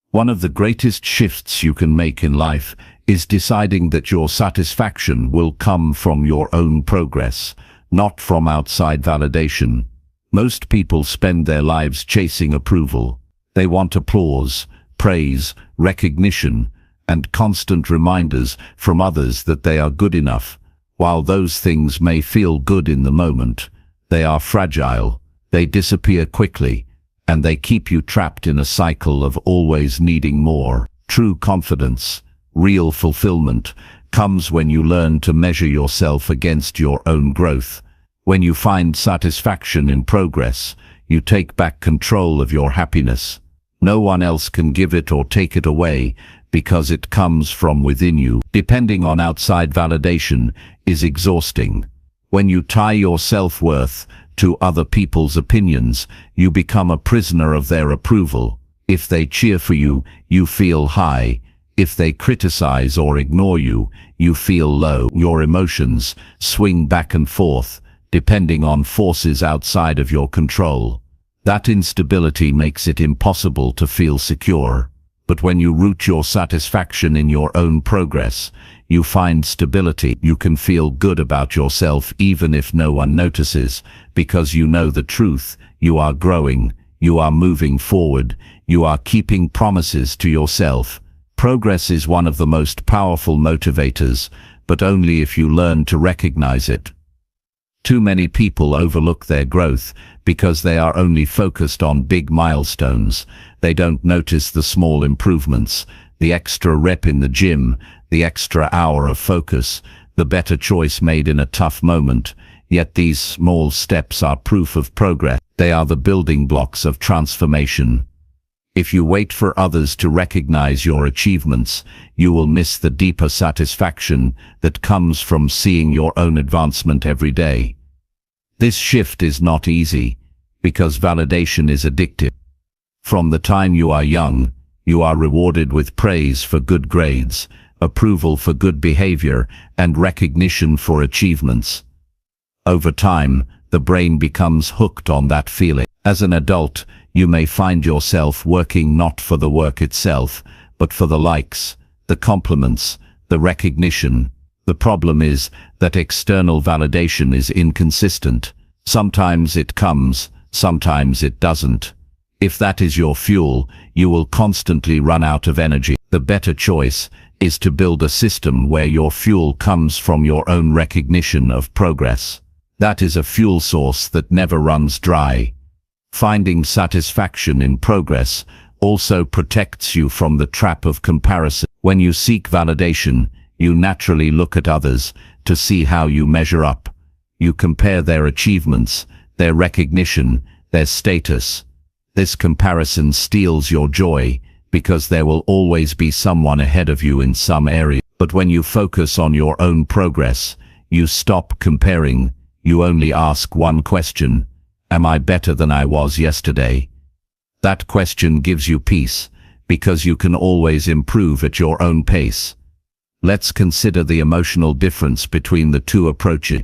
One of the greatest shifts you can make in life is deciding that your satisfaction will come from your own progress, not from outside validation. Most people spend their lives chasing approval. They want applause, praise, recognition, and constant reminders from others that they are good enough. While those things may feel good in the moment, they are fragile, they disappear quickly, and they keep you trapped in a cycle of always needing more. True confidence, real fulfillment, comes when you learn to measure yourself against your own growth. When you find satisfaction in progress, you take back control of your happiness. No one else can give it or take it away, because it comes from within you. Depending on outside validation is exhausting. When you tie your self-worth to other people's opinions, you become a prisoner of their approval. If they cheer for you, you feel high. If they criticize or ignore you, you feel low. Your emotions swing back and forth, depending on forces outside of your control. That instability makes it impossible to feel secure. But when you root your satisfaction in your own progress, you find stability. You can feel good about yourself even if no one notices, because you know the truth. You are growing, you are moving forward, you are keeping promises to yourself. Progress is one of the most powerful motivators, but only if you learn to recognize it. Too many people overlook their growth because they are only focused on big milestones. They don't notice the small improvements, the extra rep in the gym, the extra hour of focus, the better choice made in a tough moment. Yet these small steps are proof of progress. They are the building blocks of transformation. If you wait for others to recognize your achievements, you will miss the deeper satisfaction that comes from seeing your own advancement every day. This shift is not easy, because validation is addictive. From the time you are young, you are rewarded with praise for good grades, approval for good behavior, and recognition for achievements. Over time, the brain becomes hooked on that feeling. As an adult, you may find yourself working not for the work itself, but for the likes, the compliments, the recognition. The problem is that external validation is inconsistent. Sometimes it comes, sometimes it doesn't. If that is your fuel, you will constantly run out of energy. The better choice is to build a system where your fuel comes from your own recognition of progress. That is a fuel source that never runs dry. Finding satisfaction in progress also protects you from the trap of comparison. When you seek validation, you naturally look at others to see how you measure up. You compare their achievements, their recognition, their status. This comparison steals your joy, because there will always be someone ahead of you in some area. But when you focus on your own progress, you stop comparing. You only ask one question: am I better than I was yesterday? That question gives you peace, because you can always improve at your own pace. Let's consider the emotional difference between the two approaches.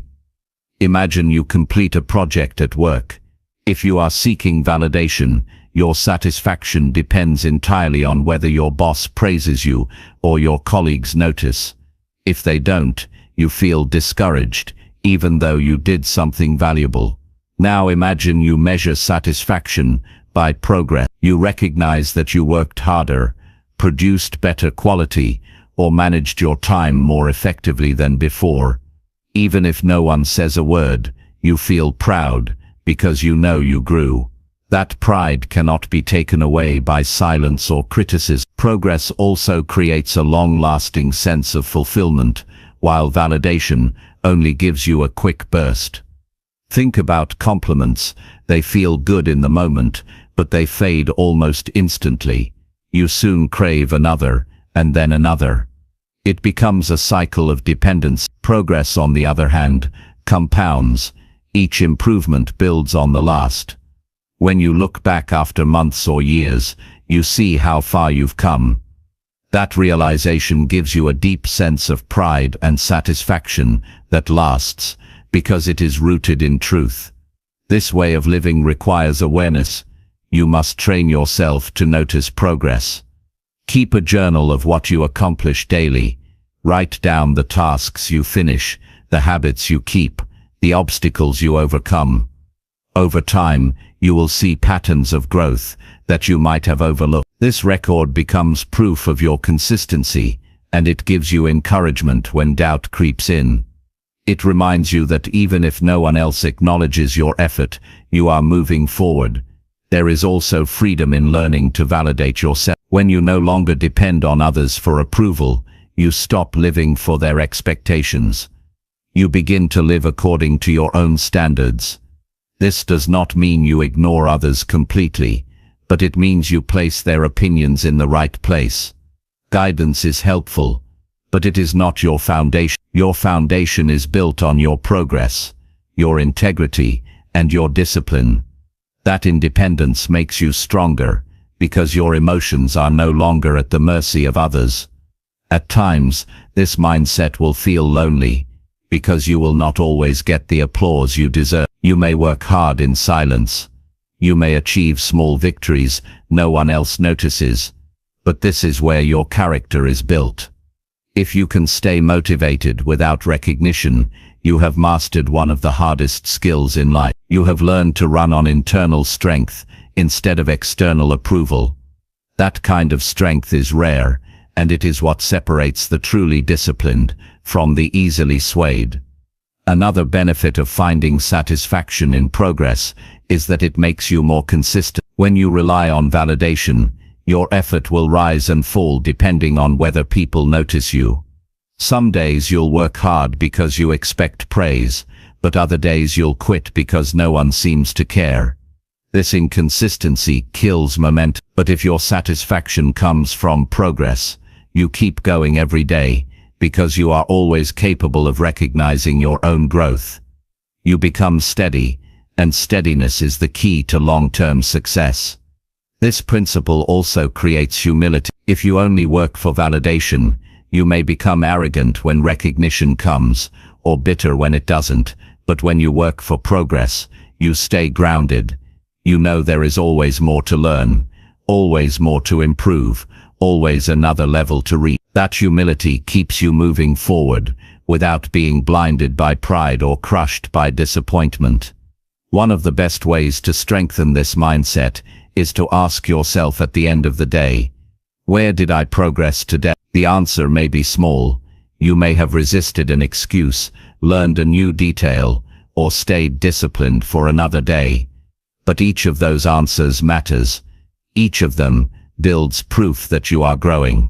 Imagine you complete a project at work. If you are seeking validation, your satisfaction depends entirely on whether your boss praises you or your colleagues notice. If they don't, you feel discouraged, even though you did something valuable. Now imagine you measure satisfaction by progress. You recognize that you worked harder, produced better quality, or managed your time more effectively than before. Even if no one says a word, you feel proud, because you know you grew. That pride cannot be taken away by silence or criticism. Progress also creates a long-lasting sense of fulfillment, while validation only gives you a quick burst. Think about compliments. They feel good in the moment, but they fade almost instantly. You soon crave another, and then another. It becomes a cycle of dependence. Progress, on the other hand, compounds. Each improvement builds on the last. When you look back after months or years, you see how far you've come. That realization gives you a deep sense of pride and satisfaction that lasts, because it is rooted in truth. This way of living requires awareness. You must train yourself to notice progress. Keep a journal of what you accomplish daily. Write down the tasks you finish, the habits you keep, the obstacles you overcome. Over time, you will see patterns of growth that you might have overlooked. This record becomes proof of your consistency, and it gives you encouragement when doubt creeps in. It reminds you that even if no one else acknowledges your effort, you are moving forward. There is also freedom in learning to validate yourself. When you no longer depend on others for approval, you stop living for their expectations. You begin to live according to your own standards. This does not mean you ignore others completely, but it means you place their opinions in the right place. Guidance is helpful, but it is not your foundation. Your foundation is built on your progress, your integrity, and your discipline. That independence makes you stronger, because your emotions are no longer at the mercy of others. At times, this mindset will feel lonely, because you will not always get the applause you deserve. You may work hard in silence. You may achieve small victories no one else notices, but this is where your character is built. If you can stay motivated without recognition, you have mastered one of the hardest skills in life. You have learned to run on internal strength instead of external approval. That kind of strength is rare, and it is what separates the truly disciplined from the easily swayed. Another benefit of finding satisfaction in progress is that it makes you more consistent. When you rely on validation, your effort will rise and fall depending on whether people notice you. Some days you'll work hard because you expect praise, but other days you'll quit because no one seems to care. This inconsistency kills momentum. But if your satisfaction comes from progress, you keep going every day, because you are always capable of recognizing your own growth. You become steady, and steadiness is the key to long-term success. This principle also creates humility. If you only work for validation, you may become arrogant when recognition comes, or bitter when it doesn't, but when you work for progress, you stay grounded. You know there is always more to learn, always more to improve, always another level to reach. That humility keeps you moving forward, without being blinded by pride or crushed by disappointment. One of the best ways to strengthen this mindset is to ask yourself at the end of the day, where did I progress today? The answer may be small. You may have resisted an excuse, learned a new detail, or stayed disciplined for another day. But each of those answers matters. Each of them builds proof that you are growing.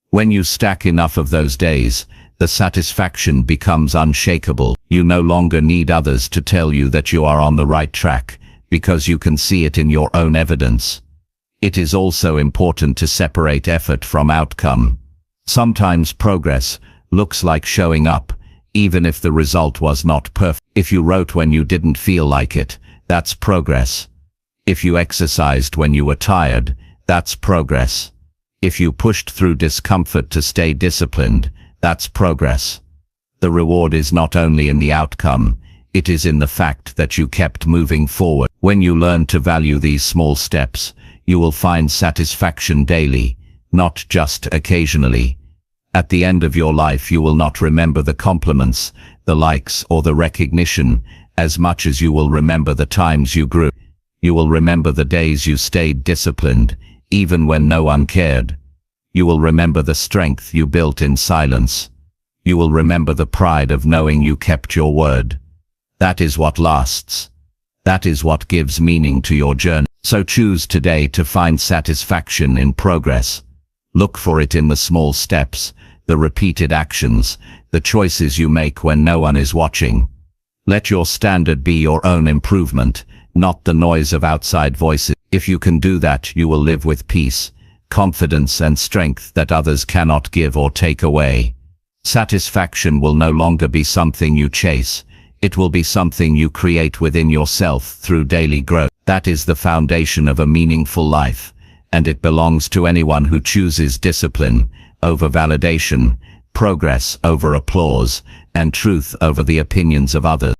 When you stack enough of those days, the satisfaction becomes unshakable. You no longer need others to tell you that you are on the right track, because you can see it in your own evidence. It is also important to separate effort from outcome. Sometimes progress looks like showing up, even if the result was not perfect. If you wrote when you didn't feel like it, that's progress. If you exercised when you were tired, that's progress. If you pushed through discomfort to stay disciplined, that's progress. The reward is not only in the outcome, it is in the fact that you kept moving forward. When you learn to value these small steps, you will find satisfaction daily, not just occasionally. At the end of your life you will not remember the compliments, the likes, or the recognition, as much as you will remember the times you grew. You will remember the days you stayed disciplined, even when no one cared. You will remember the strength you built in silence. You will remember the pride of knowing you kept your word. That is what lasts. That is what gives meaning to your journey. So choose today to find satisfaction in progress. Look for it in the small steps, the repeated actions, the choices you make when no one is watching. Let your standard be your own improvement, not the noise of outside voices. If you can do that, you will live with peace, confidence, and strength that others cannot give or take away. Satisfaction will no longer be something you chase. It will be something you create within yourself through daily growth. That is the foundation of a meaningful life, and it belongs to anyone who chooses discipline over validation, progress over applause, and truth over the opinions of others.